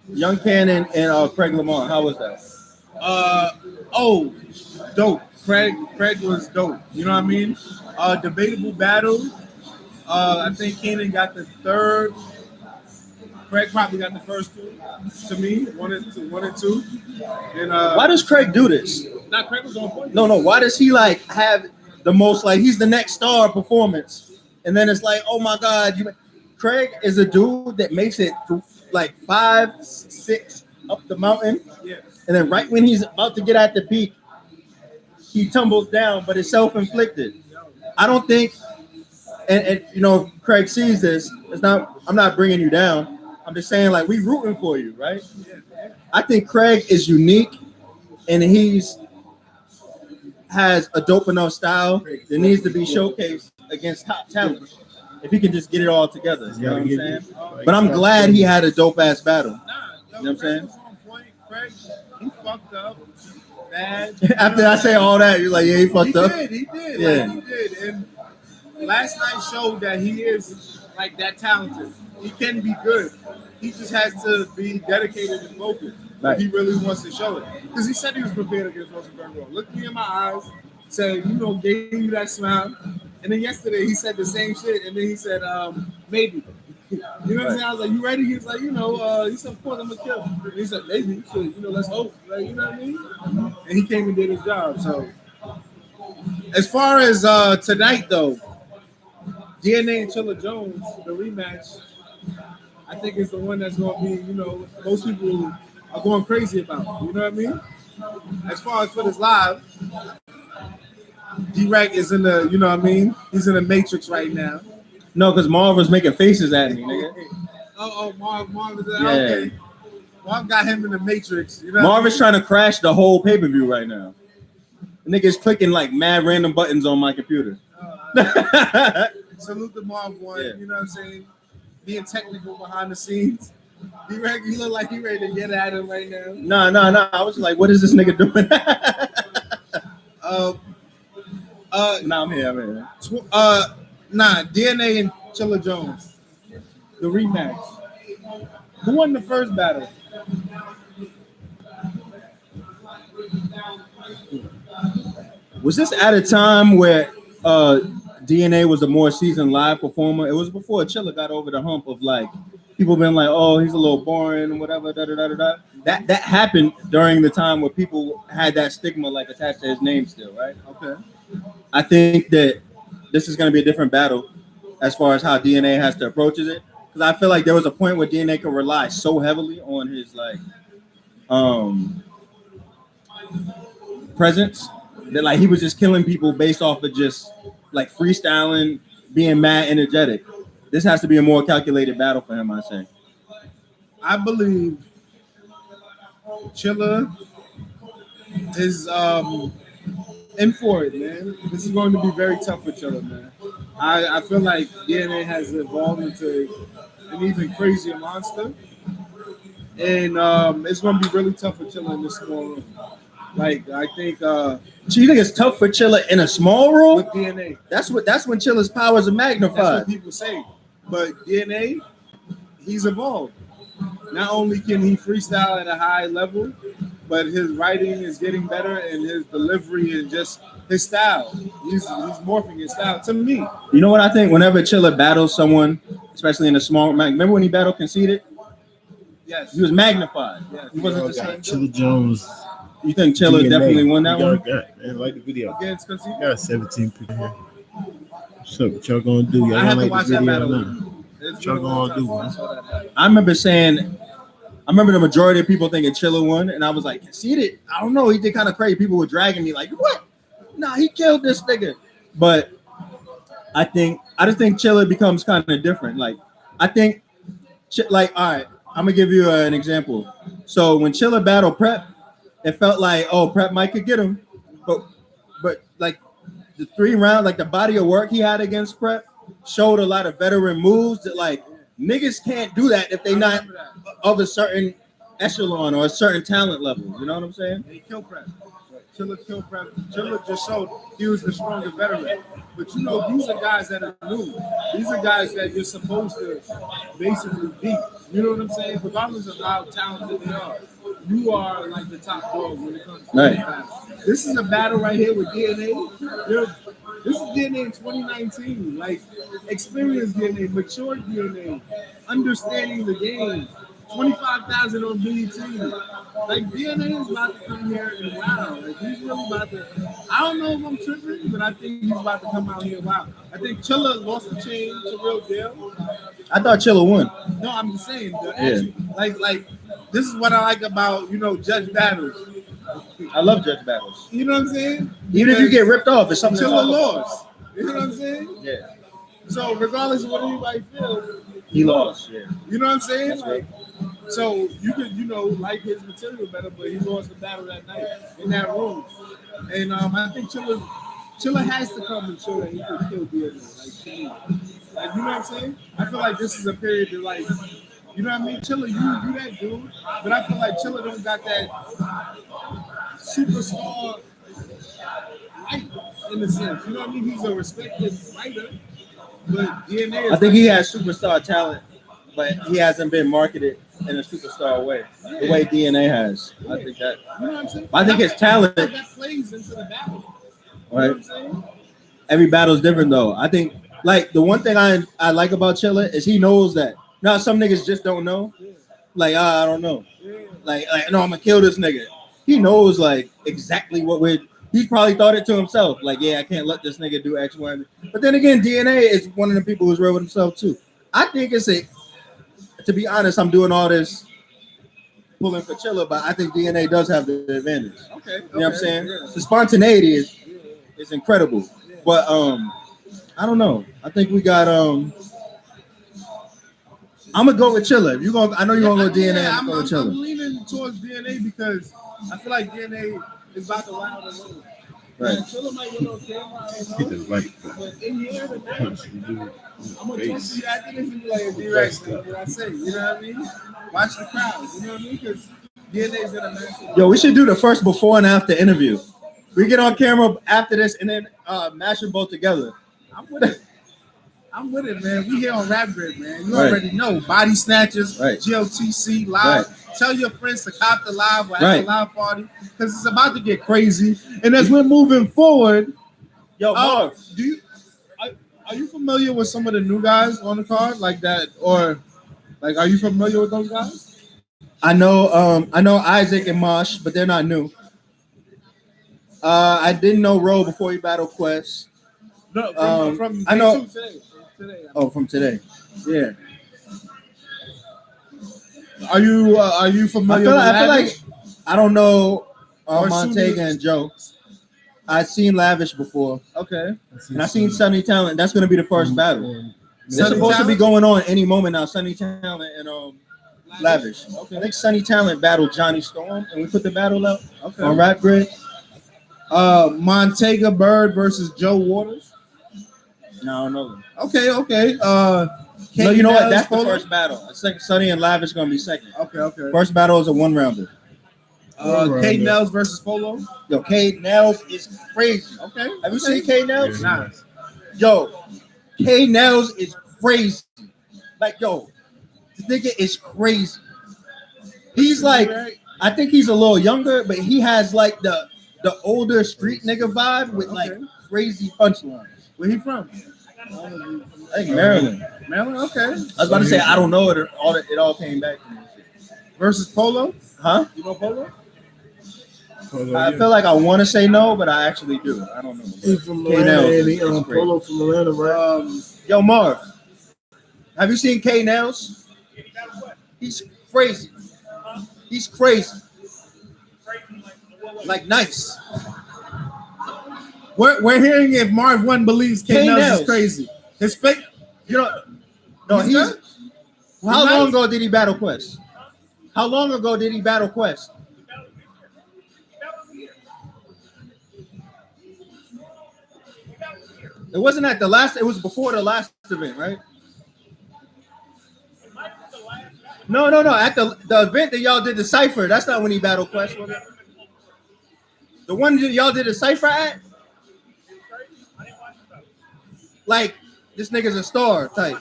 Young Cannon and Craig Lamont, how was that? Dope. Craig was dope. You know what I mean? Debatable battle. I think Cannon got the third. Craig probably got the first two. To me, one and two. And Why does Craig do this? Craig was on point. No. Why does he like have the most like he's the next star performance, and then it's like, oh my God, Craig is a dude that makes it like 5, 6 up the mountain, Yeah. and then right when he's about to get at the peak, he tumbles down, but it's self-inflicted. I don't think, and you know, Craig sees this. It's not. I'm not bringing you down. I'm just saying, like, we rooting for you, right? I think Craig is unique, and has a dope enough style that needs to be showcased against top talent. If he can just get it all together, you know what I'm saying? But I'm glad he had a dope ass battle. You know what I'm saying? Was on point. Craig, he fucked up bad. After I say all that, you're like, yeah, he fucked up. He did. Yeah. Like, he did. And last night showed that he is like that talented. He can be good. He just has to be dedicated and focused. Right. He really wants to show it. Because he said he was prepared against Rosenberg. Looked me in my eyes, said, you know, gave you that smile. And then yesterday he said the same shit. And then he said, maybe. You know what I'm saying? I was like, you ready? He was like, you know, he said, of course I'm going to kill him. And he said, maybe. So, you know, let's hope. Like, you know what I mean? And he came and did his job. So, as far as tonight, though, DNA and Chilla Jones, the rematch, I think it's the one that's going to be, you know, most people are going crazy about. You know what I mean? As far as for this live, D-Rack is in the, you know what I mean? He's in the Matrix right now. No, because Marv was making faces at me, nigga. Marv is there. Yeah. Okay. Marv got him in the Matrix. You know Marv is trying to crash the whole pay-per-view right now. The nigga's clicking like mad random buttons on my computer. Salute to Marv one, Yeah. you know what I'm saying? Being technical behind the scenes. D-Rack, you look like he ready to get at him right now. No. I was like, what is this nigga doing? I'm here. DNA and Chilla Jones. The rematch. Who won the first battle? Was this at a time where DNA was a more seasoned live performer? It was before Chilla got over the hump of like people been like, oh, he's a little boring, whatever, da da da da da. That happened during the time where people had that stigma like attached to his name still, right? Okay. I think that this is going to be a different battle as far as how DNA has to approach it. Because I feel like there was a point where DNA could rely so heavily on his like presence that like he was just killing people based off of just like freestyling, being mad energetic. This has to be a more calculated battle for him, I say. I believe Chilla is in for it, man. This is going to be very tough for Chilla, man. I feel like DNA has evolved into an even crazier monster. And it's going to be really tough for Chilla in this small room. Like, I think So you think it's tough for Chilla in a small room? with DNA, That's when Chilla's powers are that's magnified. what people say. But DNA, he's evolved. Not only can he freestyle at a high level, but his writing is getting better and his delivery and just his style. He's morphing his style to me. You know what I think? Whenever Chilla battles someone, especially in a small, remember when he battled Conceited? Yes. He was magnified. Yes. He wasn't the same. Chilla Jones. You think Chilla DNA. definitely won that one? Man, like the video. Against Conceited? Got 17 people here. What's up? What y'all gonna do? Y'all I gonna have to like watch the that video or battle. not? It's What y'all been a long gonna do, time man? since I saw that battle. I remember the majority of people thinking Chilla won, and I was like, Conceited? I don't know. He did kind of crazy. People were dragging me like, what? Nah, he killed this nigga. But I just think Chilla becomes kind of different. Like, I think, like, all right, I'm gonna give you an example. So when Chilla battled Prep, it felt like, oh, Prep might could get him, but like the 3 rounds, like the body of work he had against Prep showed a lot of veteran moves that like niggas can't do that if they not of a certain echelon or a certain talent level. You know what I'm saying? He killed Prep. Chilla killed Prep. Chilla just showed he was the stronger veteran. But you know, these are guys that are new. These are guys that you're supposed to basically beat. You know what I'm saying? Regardless of how talented they are, you are like the top dog when it comes to Right. battle. This is a battle right here with DNA. This is DNA in 2019. Like experienced DNA, mature DNA, understanding the game. 25,000 on BET. Like DNA is about to come here and wow. Like he's really about to. I don't know if I'm tripping, but I think he's about to come out here. Wow. I think Chilla lost the chain to Real Deal. I thought Chilla won. No, I'm just saying. Like this is what I like about judge battles. I love judge battles. You know what I'm saying? Even if you get ripped off, it's something. Chilla lost. You know what I'm saying? Yeah, So regardless of what anybody feels, he lost. Yeah, you know what I'm saying? That's right. So you could, like his material better, but he lost the battle that night in that room. And I think Chilla has to come and show that he can kill DNA. Like, you know what I'm saying? I feel like this is a period that, like, you know what I mean? Chilla, you that dude, but I feel like Chilla don't got that superstar light in a sense. You know what I mean? He's a respected fighter, but DNA is I think he has superstar talent, but he hasn't been marketed in a superstar way, the way DNA has. I think that. You know what I'm saying? I think his talent, that plays into the battle. You know right? what I'm saying? Every battle is different though. I think like the one thing I like about Chilla is he knows that. Now some niggas just don't know. Like I don't know. Like no, I'm gonna kill this nigga. He knows like exactly what he's probably thought it to himself. Like, yeah, I can't let this nigga do X, Y. But then again, DNA is one of the people who's real with himself too. I think to be honest, I'm doing all this pulling for Chilla, but I think DNA does have the advantage. Okay. You know what I'm saying? The spontaneity is incredible. But I don't know. I think we got I'm gonna go with Chilla. I know you're gonna go DNA. I'm gonna go with I'm Chilla. leaning towards DNA because I feel like DNA is about to wow the room. Right. Chilla might win on camera, I He don't know. just like But in here tonight, punch the dude in I'm the gonna talk face. to you after this and be like, direct what I say. You know what I mean? Watch the crowd. You know what I mean? Because DNA's gonna master. Yo, we should do the first before and after interview. We get on camera after this and then mash them both together. I'm with it. I'm with it, man. We here on Rap Grid, man. You Right. already know. Body Snatchers, Right. GOTC, live. Right. Tell your friends to cop the live or at Right. the live party because it's about to get crazy. And as we're moving forward, Yo, Marv. are you familiar with some of the new guys on the card like that, or like are you familiar with those guys? I know Isaac and Mosh, but they're not new. I didn't know Ro before he battled Quest. No, from I know. today. Oh, from today. Yeah. Are you familiar? I feel like I don't know Or Montega Sunni- and Joe. I've seen Lavish before, Okay. and I've seen Sunny Talent. That's going to be the first battle. They're Sunny supposed to be Talent? going on any moment now. Sunny Talent and Lavish. Okay. I think Sunny Talent battled Johnny Storm, and we put the battle out Okay. on Rap Grid. Montega Bird versus Joe Waters. No, I don't know. Okay. No, you know what? Kate That's the Nels, first battle. I think Sunny and Lavish going to be second. Okay. First battle is a one rounder. Kate Nels versus Polo. Yo, Cade Nels is crazy. Okay. Have you seen Cade Nels? Nah. Yo, Cade Nels is crazy. Like, yo, this nigga is crazy. He's like, I think he's a little younger, but he has like the older street nigga vibe with like crazy punchlines. Where he from? I think Maryland. Maryland. Okay. I was about to say I don't know it. It all came back to me. Versus Polo. Huh? You know Polo? I feel like I want to say no, but I actually do. I don't know. He's from K-Nels Atlanta, and he is great. Polo from Atlanta, right? Yo, Marv, have you seen K Nels? He's crazy. He's crazy. Like nice. We're hearing if Marv One believes Kate Kate Nels Nels. is crazy. His fake. You know, no, He's he's. good? How He's long nice? ago did he battle Quest? How long ago did he battle Quest? It wasn't at the last. It was before the last event, right? No. At the event that y'all did the cipher, that's not when he battled Quest, was it? The one that y'all did the cipher at? Like, this nigga's a star type.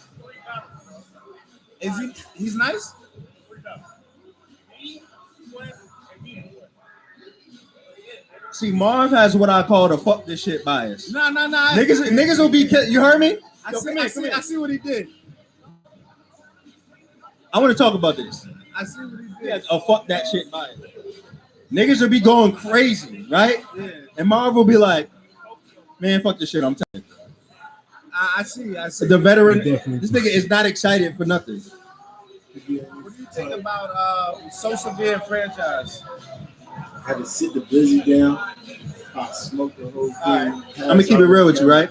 Is he? He's nice. See, Marv has what I call the fuck this shit bias. No. Niggas will be. You heard me? I Yo, see, come I, here, see, come here. I see what he did. I want to talk about this. I see what he He did. has a fuck that shit bias. Niggas will be going crazy, right? Yeah. And Marv will be like, man, fuck this shit. I'm telling you. I see. The veteran, Definitely. this nigga is not excited for nothing. What do you think about So Severe franchise? I had to sit the busy down. I smoked the whole thing. I'm gonna keep it real with you, right?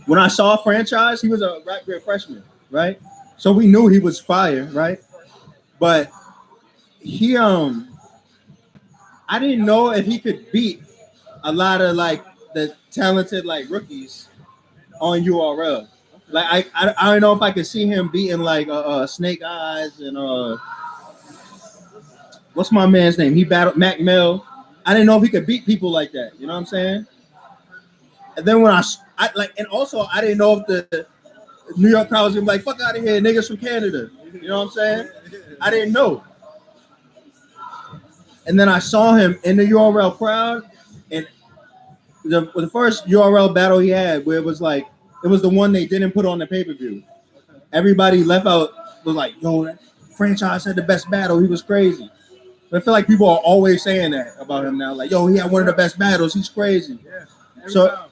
When I saw Franchise, he was a Rap Grid freshman, right? So we knew he was fire, right? But he I didn't know if he could beat a lot of like the talented like rookies on URL. Like I don't know if I could see him beating like Snake Eyes and what's my man's name? He battled Mac Mill. I didn't know if he could beat people like that. You know what I'm saying? And then when I like, and also I didn't know if the New York crowd was gonna be like, "Fuck out of here, niggas from Canada." You know what I'm saying? I didn't know. And then I saw him in the URL crowd, and the first URL battle he had, where it was the one they didn't put on the pay-per-view. Everybody left out was like, "Yo, that Franchise had the best battle. He was crazy." But I feel like people are always saying that about him now. Like, "Yo, he had one of the best battles. He's crazy." Yeah. So,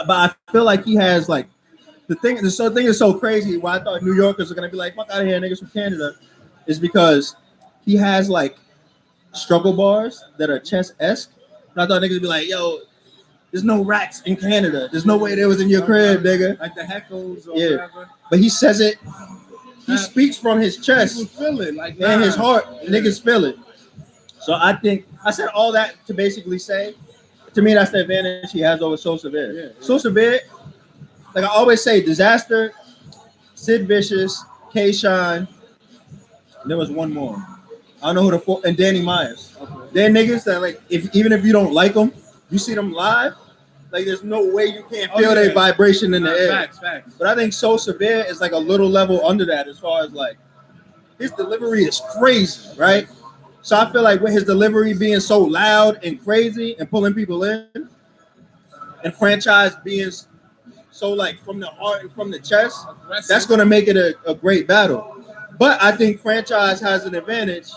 but I feel like he has like the thing is so crazy. Why I thought New Yorkers are gonna be like, "Fuck out of here, niggas from Canada," is because he has like struggle bars that are chess-esque. And I thought niggas would be like, "Yo, there's no racks in Canada. There's no way they was in your crib, nigga." Like the heckles or Yeah. whatever. But he says it. He speaks from his chest People feel it. Like and his nah. heart. Niggas feel it. So I think I said all that to basically say, to me, that's the advantage he has over So Severe. Yeah. So Severe, like I always say, Disaster, Sid Vicious, K-Shine. There was one more. I don't know who the four, and Danny Myers. Okay. They're niggas that like, even if you don't like them, you see them live, Like there's no way you can't Oh, feel yeah. their vibration in the air. Facts. But I think So Severe is like a little level under that as far as like his delivery is crazy, right? So I feel like with his delivery being so loud and crazy and pulling people in, and Franchise being so like from the heart and from the chest, that's gonna make it a great battle. But I think Franchise has an advantage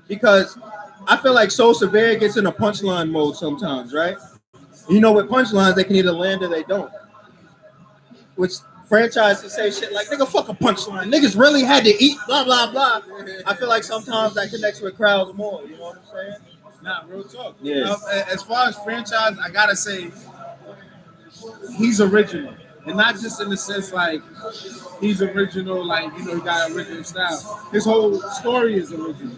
because I feel like So Severe gets in a punchline mode sometimes, right? You know, with punchlines, they can either land or they don't. Which Franchise to say shit like, nigga, fuck a punchline. Niggas really had to eat, blah, blah, blah. I feel like sometimes that connects with crowds more. You know what I'm saying? Nah, real talk. Yeah. As far as Franchise, I gotta say he's original, and not just in the sense like he's original, like you know he got original style. His whole story is original.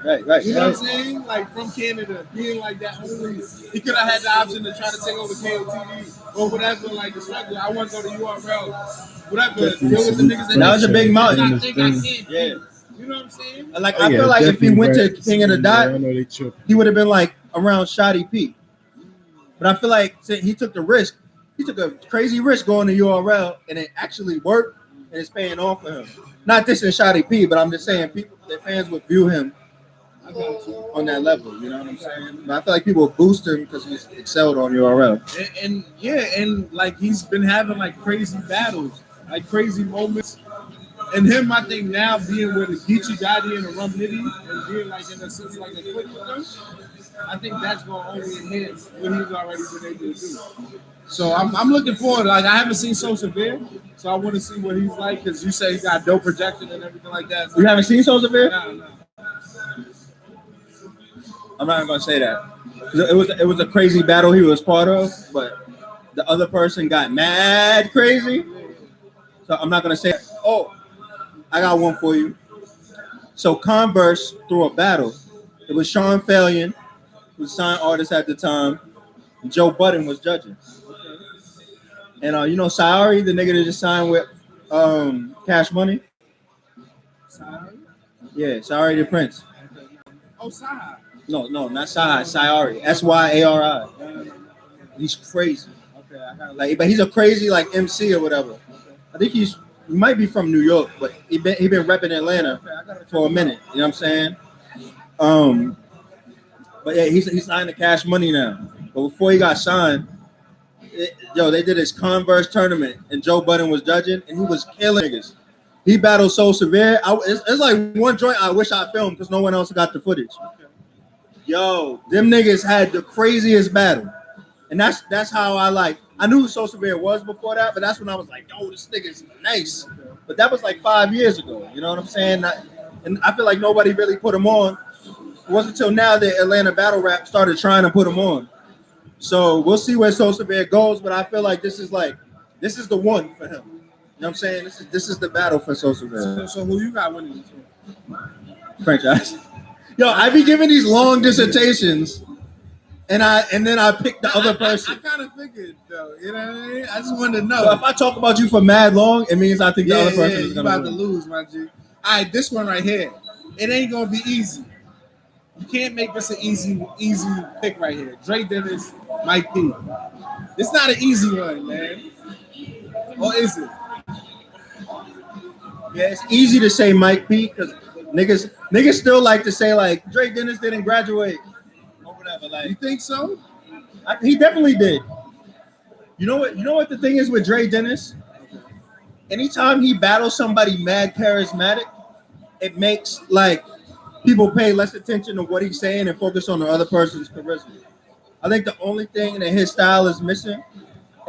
Right. You know what I'm saying? Like from Canada, being like that only, he could have had the option to try to take over KOTV or whatever. Like the struggle, I want to go to URL, whatever. Definitely Deal with the niggas That was a big mountain. I think I Thing. can't. Yeah. You know what I'm saying? Like Oh, I yeah, feel like if he definitely went to right. King of the Yeah, Dot, I know they tripping. he would have been like around Shotty P. But I feel like since he took the risk. He took a crazy risk going to URL, and it actually worked, and it's paying off for him. Not this in Shotty P, but I'm just saying people, their fans would view him on that level. You know what I'm saying? But I feel like people would boost him because he's excelled on URL. And yeah, and like he's been having like crazy battles, like crazy moments. And him, I think now being with a Geechee Gotti and a Rum Litty and being like in a sense like a click with them, I think that's gonna only enhance what he's already been able to do. So I'm looking forward. Like I haven't seen So Severe, so I want to see what he's like because you say he got dope projection and everything like that. So You haven't seen So Severe? No. I'm not even gonna say that. It was a crazy battle he was part of, but the other person got mad crazy. So I'm not gonna say. Oh, I got one for you. So Converse threw a battle. It was Sean Falion, who was a signed artist at the time. And Joe Budden was judging. And you know Saari, the nigga that just signed with Cash Money. Yeah, Saari the Prince. Oh, Saha. No, not Saari. Saari. Syari. He's crazy. Okay, I got Like, but he's a crazy like MC or whatever. I think he might be from New York, but he been repping Atlanta for a minute. You know what I'm saying? But yeah, he's signed to Cash Money now. But before he got signed, they did his Converse tournament, and Joe Budden was judging, and he was killing niggas. He battled So Severe. It's like one joint I wish I filmed because no one else got the footage. Yo, them niggas had the craziest battle, and that's how I knew who So Severe was before that, but that's when I was like, yo, this nigga's nice. But that was like 5 years ago. You know what I'm saying? And I feel like nobody really put him on. It wasn't until now that Atlanta Battle Rap started trying to put him on. So we'll see where So Severe goes, but I feel like this is the one for him. You know what I'm saying? This is the battle for So Severe. So who you got winning this one? Franchise. Yo, I be giving these long dissertations, and then I pick the other person. I kind of figured though. You know what I mean? I just wanted to know. So if I talk about you for mad long, it means I think the other person is you gonna about win. to lose, my G. All right, this one right here. It ain't gonna be easy. You can't make this an easy pick right here. Dre Dennis, Mike P. It's not an easy one, man. Or is it? Yeah, it's easy to say Mike P because niggas still like to say like Dre Dennis didn't graduate or whatever. You Like think so? he definitely did. You know what the thing is with Dre Dennis? Anytime he battles somebody mad charismatic, it makes like people pay less attention to what he's saying and focus on the other person's charisma. I think the only thing that his style is missing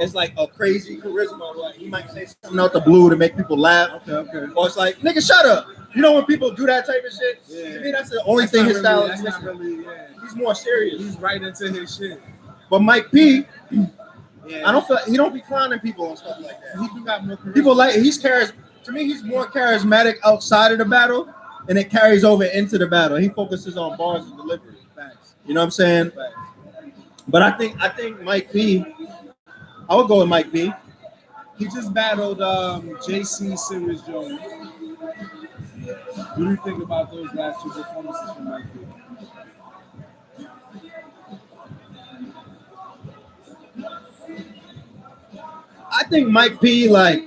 is like a crazy charisma. Like he might say something out the blue to make people laugh. Okay. Or it's like, nigga, shut up. You know when people do that type of shit? Yeah. To me, that's the only thing his style is That's not missing. really, yeah. He's more serious. He's right into his shit. But Mike P, Yeah. I don't feel he don't be clowning people and stuff like that. He do got more charisma. People like to me, he's more charismatic outside of the battle, and it carries over into the battle. He focuses on bars and delivery. Facts. You know what I'm saying? Facts. But I think Mike P. I would go with Mike P. He just battled JC Serious Jones. What do you think about those last two performances from Mike P? think Mike P, like,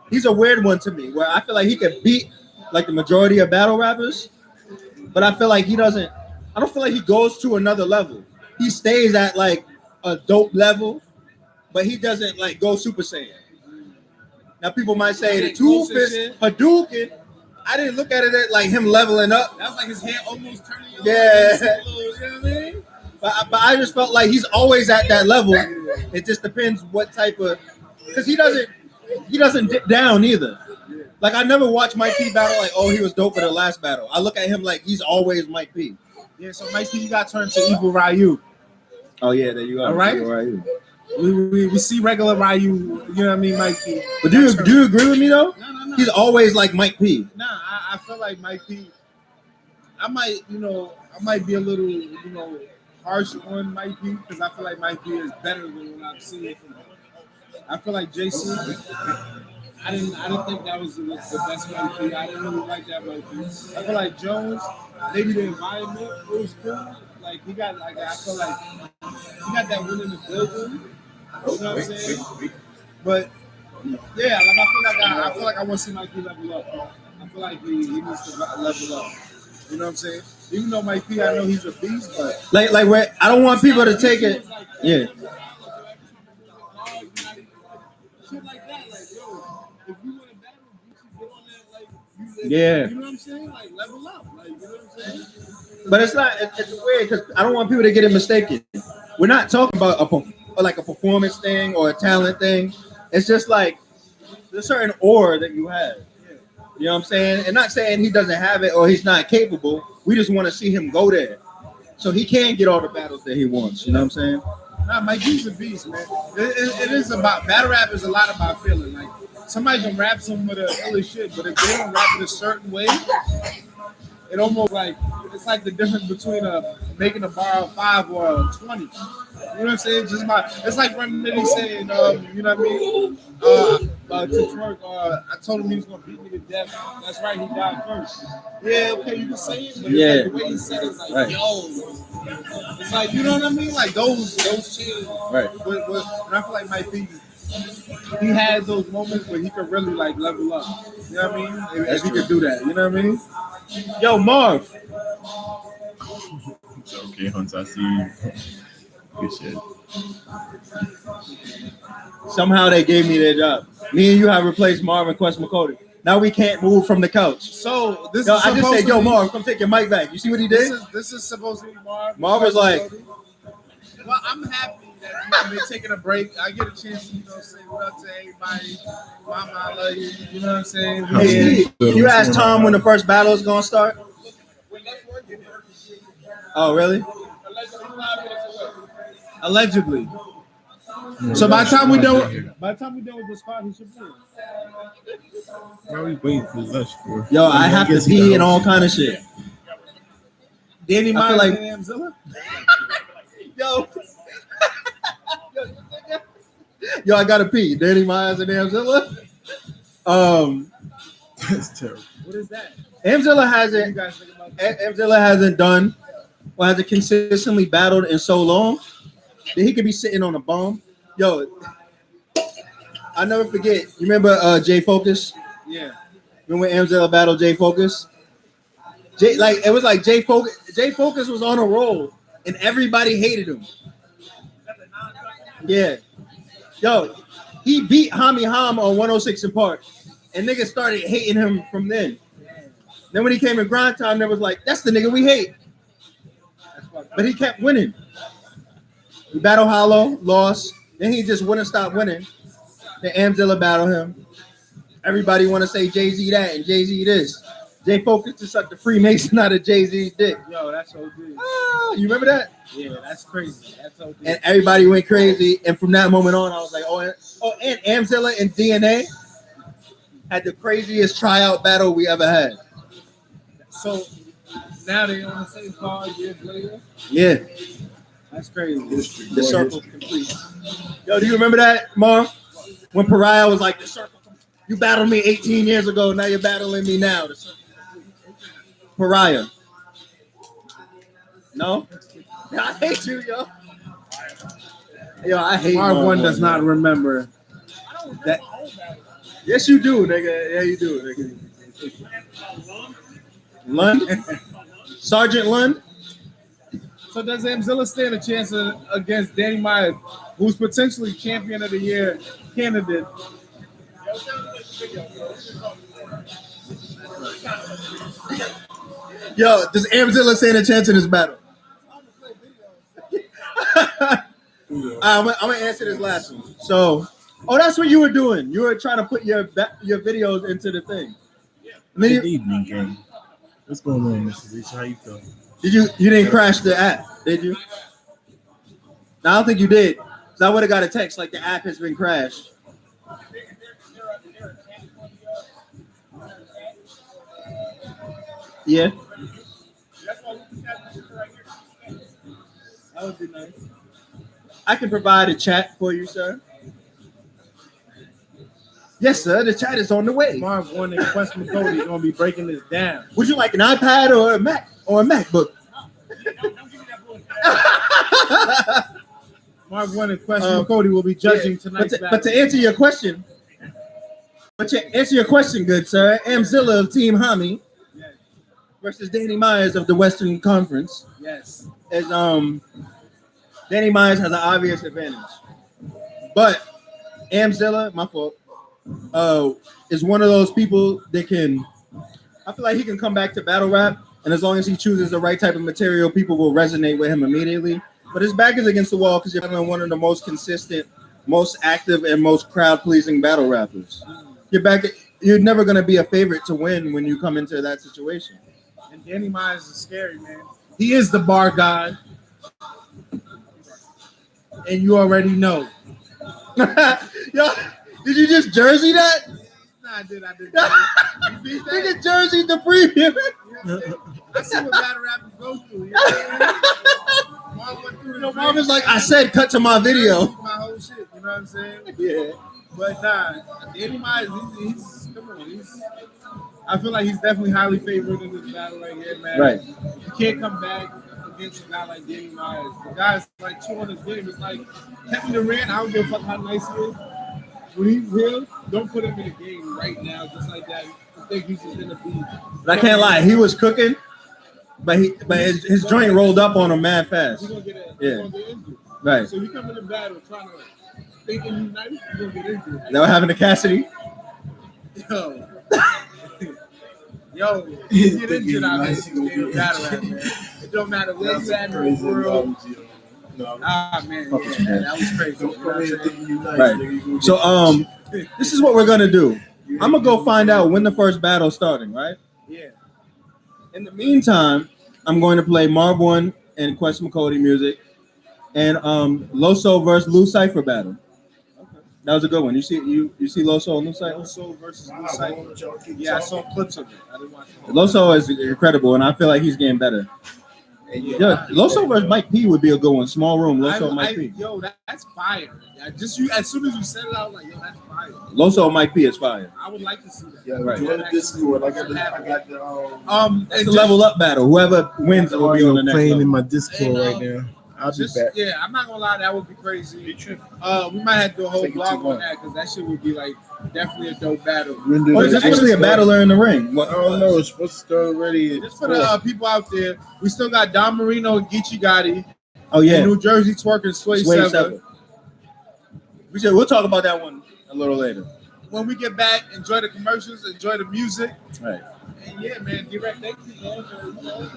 he's a weird one to me, where I feel like he could beat like the majority of battle rappers, but I feel like he doesn't. I don't feel like he goes to another level. He stays at like a dope level, but he doesn't like go Super Saiyan. Now people might say the two fist Hadouken. I didn't look at it at like him leveling up. That was like his head almost turning. Yeah. You know what I mean? But I just felt like he's always at that level. It just depends what type of, because he doesn't dip down either. Like I never watched Mike P battle like, oh, he was dope for the last battle. I look at him like he's always Mike P. Yeah, so Mike P, you got turned to Evil Ryu. Oh yeah, there you go. All right. Evil Ryu. We see regular Ryu, you know what I mean, Mike P. But do you agree with me though? No. He's always like Mike P. Nah, I feel like Mike P. I might be a little, harsh on Mike P because I feel like Mike P is better than what I've seen from him. I feel like JC. I didn't think that was the best Mike P. I didn't really like that Mike P. I feel like Jones, maybe the environment was cool. Like he got like I feel like he got that win in the building. You know what I'm saying? But yeah, like I feel like I want to see Mike P level up. I feel like he needs to level up. You know what I'm saying? Even though Mike P, I know he's a beast, but Like where I don't want people to take it. Yeah. shit like that, like yo, if you want to battle, you should get on that, like Yeah. you know what I'm saying? Like level up, like you know what I'm saying? But it's not. It's weird because I don't want people to get it mistaken. We're not talking about a performance thing or a talent thing. It's just like there's a certain aura that you have. You know what I'm saying? And not saying he doesn't have it or he's not capable. We just want to see him go there, so he can get all the battles that he wants. You know what I'm saying? Nah, Mike P's a beast, man. It is about battle rap is a lot about feeling. Like somebody can rap some of the illest shit, but if they don't rap it a certain way, it almost like it's like the difference between making a bar of 5 or a 20. You know what I'm saying? Just it's like when Litty saying, you know what I mean? To twerk, I told him he was gonna beat me to death. That's right, he died first. Yeah, okay, you can say it, but it's like the way he said it's like, Right. yo, it's like, you know what I mean? Like those chills. Right. And I feel like Mike P, he has those moments where he can really like level up. You know what I mean? If he could do that, you know what I mean? Yo, Marv. It's okay, Hunts. I see you. Good shit. Somehow they gave me their job. Me and you have replaced Marv and Quest McCody. Now we can't move from the couch. So this Yo, is I just supposed said, to yo, be- Marv, come take your mic back. You see what he did? This is supposed to be Marv. Marv was like- well, I'm happy that they're taking a break. I get a chance to, say what up to everybody. Mama, I love you. You know what I'm saying? Hey, Steve, can you ask Tom when the first battle is gonna start? Oh, really? Allegedly. Yeah, So by the time we done here. with the spot, he should be. Why are we waiting for lunch for? Yo, I have to guess he pee got and all hosted. kind of shit. Danny I feel Myers like- and Amzilla? Yo. Yo, I gotta pee. Danny Myers and Amzilla. That's terrible. What is that? Amzilla What you hasn't guys think about that? Amzilla hasn't done or hasn't consistently battled in so long that he could be sitting on a bomb. Yo, I never forget. You remember Jay Focus? Yeah. Remember when Amzilla battled Jay Focus? It was like Jay Focus. Jay Focus was on a roll, and everybody hated him. Yeah. Yo, he beat Hami Ham on 106 in Park, and niggas started hating him from then. Then when he came in grind time, they was like, that's the nigga we hate. But he kept winning. He battled Hollow, lost. Then he just wouldn't stop winning. Then Amzilla battled him. Everybody want to say Jay-Z that and Jay-Z this. Jay Focus to suck the Freemason out of Jay-Z's dick. Yo, that's OD. Ah, you remember that? Yeah, that's crazy. That's OD. And everybody went crazy. And from that moment on, I was like, and Amzilla and DNA had the craziest tryout battle we ever had. So now they on the same card years later. Yeah, That's crazy. the circle's complete. Yo, do you remember that, Marv? When Pariah was like, the circle, you battled me 18 years ago, now you're battling me now. The circle complete. Pariah. No? I hate you, yo. Yo, I hate Marv One does not remember. that. Yes, you do, nigga. Yeah, you do, nigga. Lund, Sergeant Lund. So does Amzilla stand a chance against Danny Myers, who's potentially champion of the year candidate? Yo, does Amzilla stand a chance in this battle? I'm gonna answer this last one. So, that's what you were doing. You were trying to put your videos into the thing. And then Good evening, gang. What's going on, Mr. Reese? How you feeling? you didn't crash the app, did you? No, I don't think you did. Cause I would have got a text like the app has been crashed. Yeah. That would be nice. I can provide a chat for you, sir. Yes, sir. The chat is on the way. Marv One and Quest McCody are gonna be breaking this down. Would you like an iPad or a Mac or a MacBook? Marv One and Quest McCody will be judging tonight's battle. But to answer your question, good sir, Amzilla of Team Hami versus Danny Myers of the Western Conference. Yes. Is Danny Myers has an obvious advantage, but Amzilla, my fault, is one of those people that can. I feel like he can come back to battle rap, and as long as he chooses the right type of material, people will resonate with him immediately. But his back is against the wall because you're one of the most consistent, most active, and most crowd-pleasing battle rappers. You're never going to be a favorite to win when you come into that situation. And Danny Myers is scary, man. He is the bar god. And you already know. Yo, did you just jersey that? Nah, I did. Nigga jersey the premium. I see what battle rappers go through. You know what I mean? Marv is like, I said, cut to my video. My whole shit, you know what I'm saying? Yeah. But nah, Danny Myers, I feel like he's definitely highly favored in this battle right here, man. Right. You can't come back against a guy like Danny Myers. The guy's like 200 game. It's like Kevin Durant. I don't give a fuck how nice he is. When he's real, don't put him in a game right now, just like that. I think he's just gonna be. But I can't lie, he was cooking, but his joint rolled up on him mad fast. He's gonna get injured. Right. So you come in the battle trying to thinking you nice, you're gonna get injured. That happened to Cassidy. Yo, you get injured out of this battle rap, man. It don't matter where you at in the world. Man, that was crazy. You know Right. So this is what we're gonna do. I'm gonna go find out when the first battle's starting, right? Yeah. In the meantime, I'm going to play Marv One and Quest McCody music and Loso versus Lou Cypher battle. That was a good one. You see Loso and Lou Cypher? Loso versus Lou Cypher. Yeah, I saw clips of it. I didn't watch it. Loso is incredible, and I feel like he's getting better. Yeah, Loso versus Mike P would be a good one. Small room, Loso and Mike P. Yo, that's fire. As soon as you said it, I was like, yo, that's fire. Loso and Mike P is fire. I would like to see that. Yeah, Right. join the Discord. I got the It's a level up battle. Whoever wins will be on the next playing level. in my Discord right now. I'll be back. Yeah, I'm not gonna lie, that would be crazy. We might have to do a whole blog on that because that shit would be like definitely a dope battle. Or is this actually a battler in the ring? I don't know. It's supposed to start already. Just for the people out there, we still got Don Marino and Geechee Gotti. Oh yeah, and New Jersey twerking Sway Seven. We'll talk about that one a little later. When we get back, enjoy the commercials, enjoy the music. Right. And yeah, man, direct thank you, man.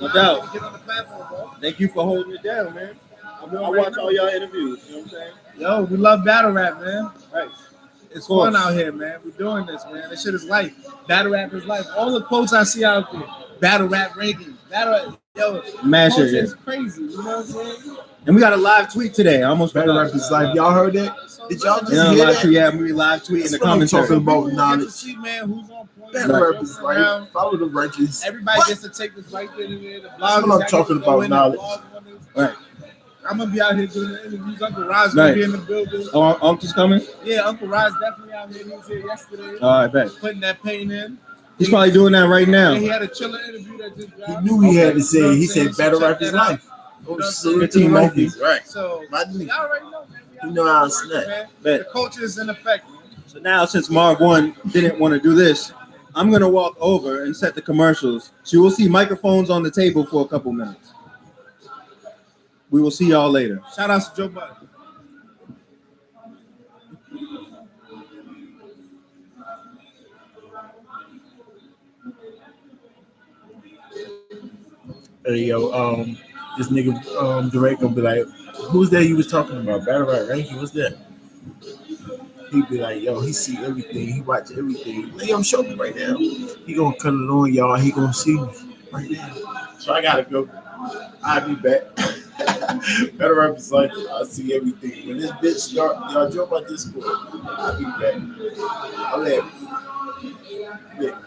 No doubt. Get on the platform, bro. Thank you for holding it down, man. I watch all y'all interviews. You know what I'm saying? Yo, we love battle rap, man. Right. It's fun out here, man. We're doing this, man. This shit is life. Battle rap is life. All the quotes I see out there, battle rap rankings, Mash it, it's crazy. You know what I'm saying? And we got a live tweet today. I almost Battle Rap is live. Y'all heard that? Did y'all just Yeah, hear live that? tweet. Yeah, we live tweet in the That's what I'm comments. talking about Get to knowledge. see, man, who's on point. Battle Rap is live. Follow the righteous. Everybody What? gets to take this right there. The That's bloggers what I'm got talking to go about, in, knowledge. the blog on this. Right. I'm gonna be out here doing the interviews. Uncle Rod's gonna Right. be in the building. Oh, Uncle's coming? Yeah, Uncle Rod's definitely out here. He was here yesterday, All right, bet. putting that paint in. He's probably doing that right now. And he had a chiller interview that just He dropped. knew he had to say it. He You know what I'm said Battle saying? Rap is So check that out. life. Oh, You know what I'm shit. saying? Team Monkeys. Right. So My y'all nigga. already know, man. You know how to snap. Man, Bet. the culture is in effect, man. So now, since Marv One didn't want to do this, I'm gonna walk over and set the commercials. So you will see microphones on the table for a couple minutes. We will see y'all later. Shout out to Joe Budden. Hey yo, this nigga Durant gonna be like, who's that you was talking about? Battle Rap Ranking, what's that? He'd be like, yo, he see everything, he watch everything. Like, yo, show me right now. He gonna cut it on, y'all. He gonna see me right now. So I gotta go. I'll be back. Battle Rap is like, I see everything. When this bitch start, y'all join my Discord. I'll be back. I'll let you. Yeah.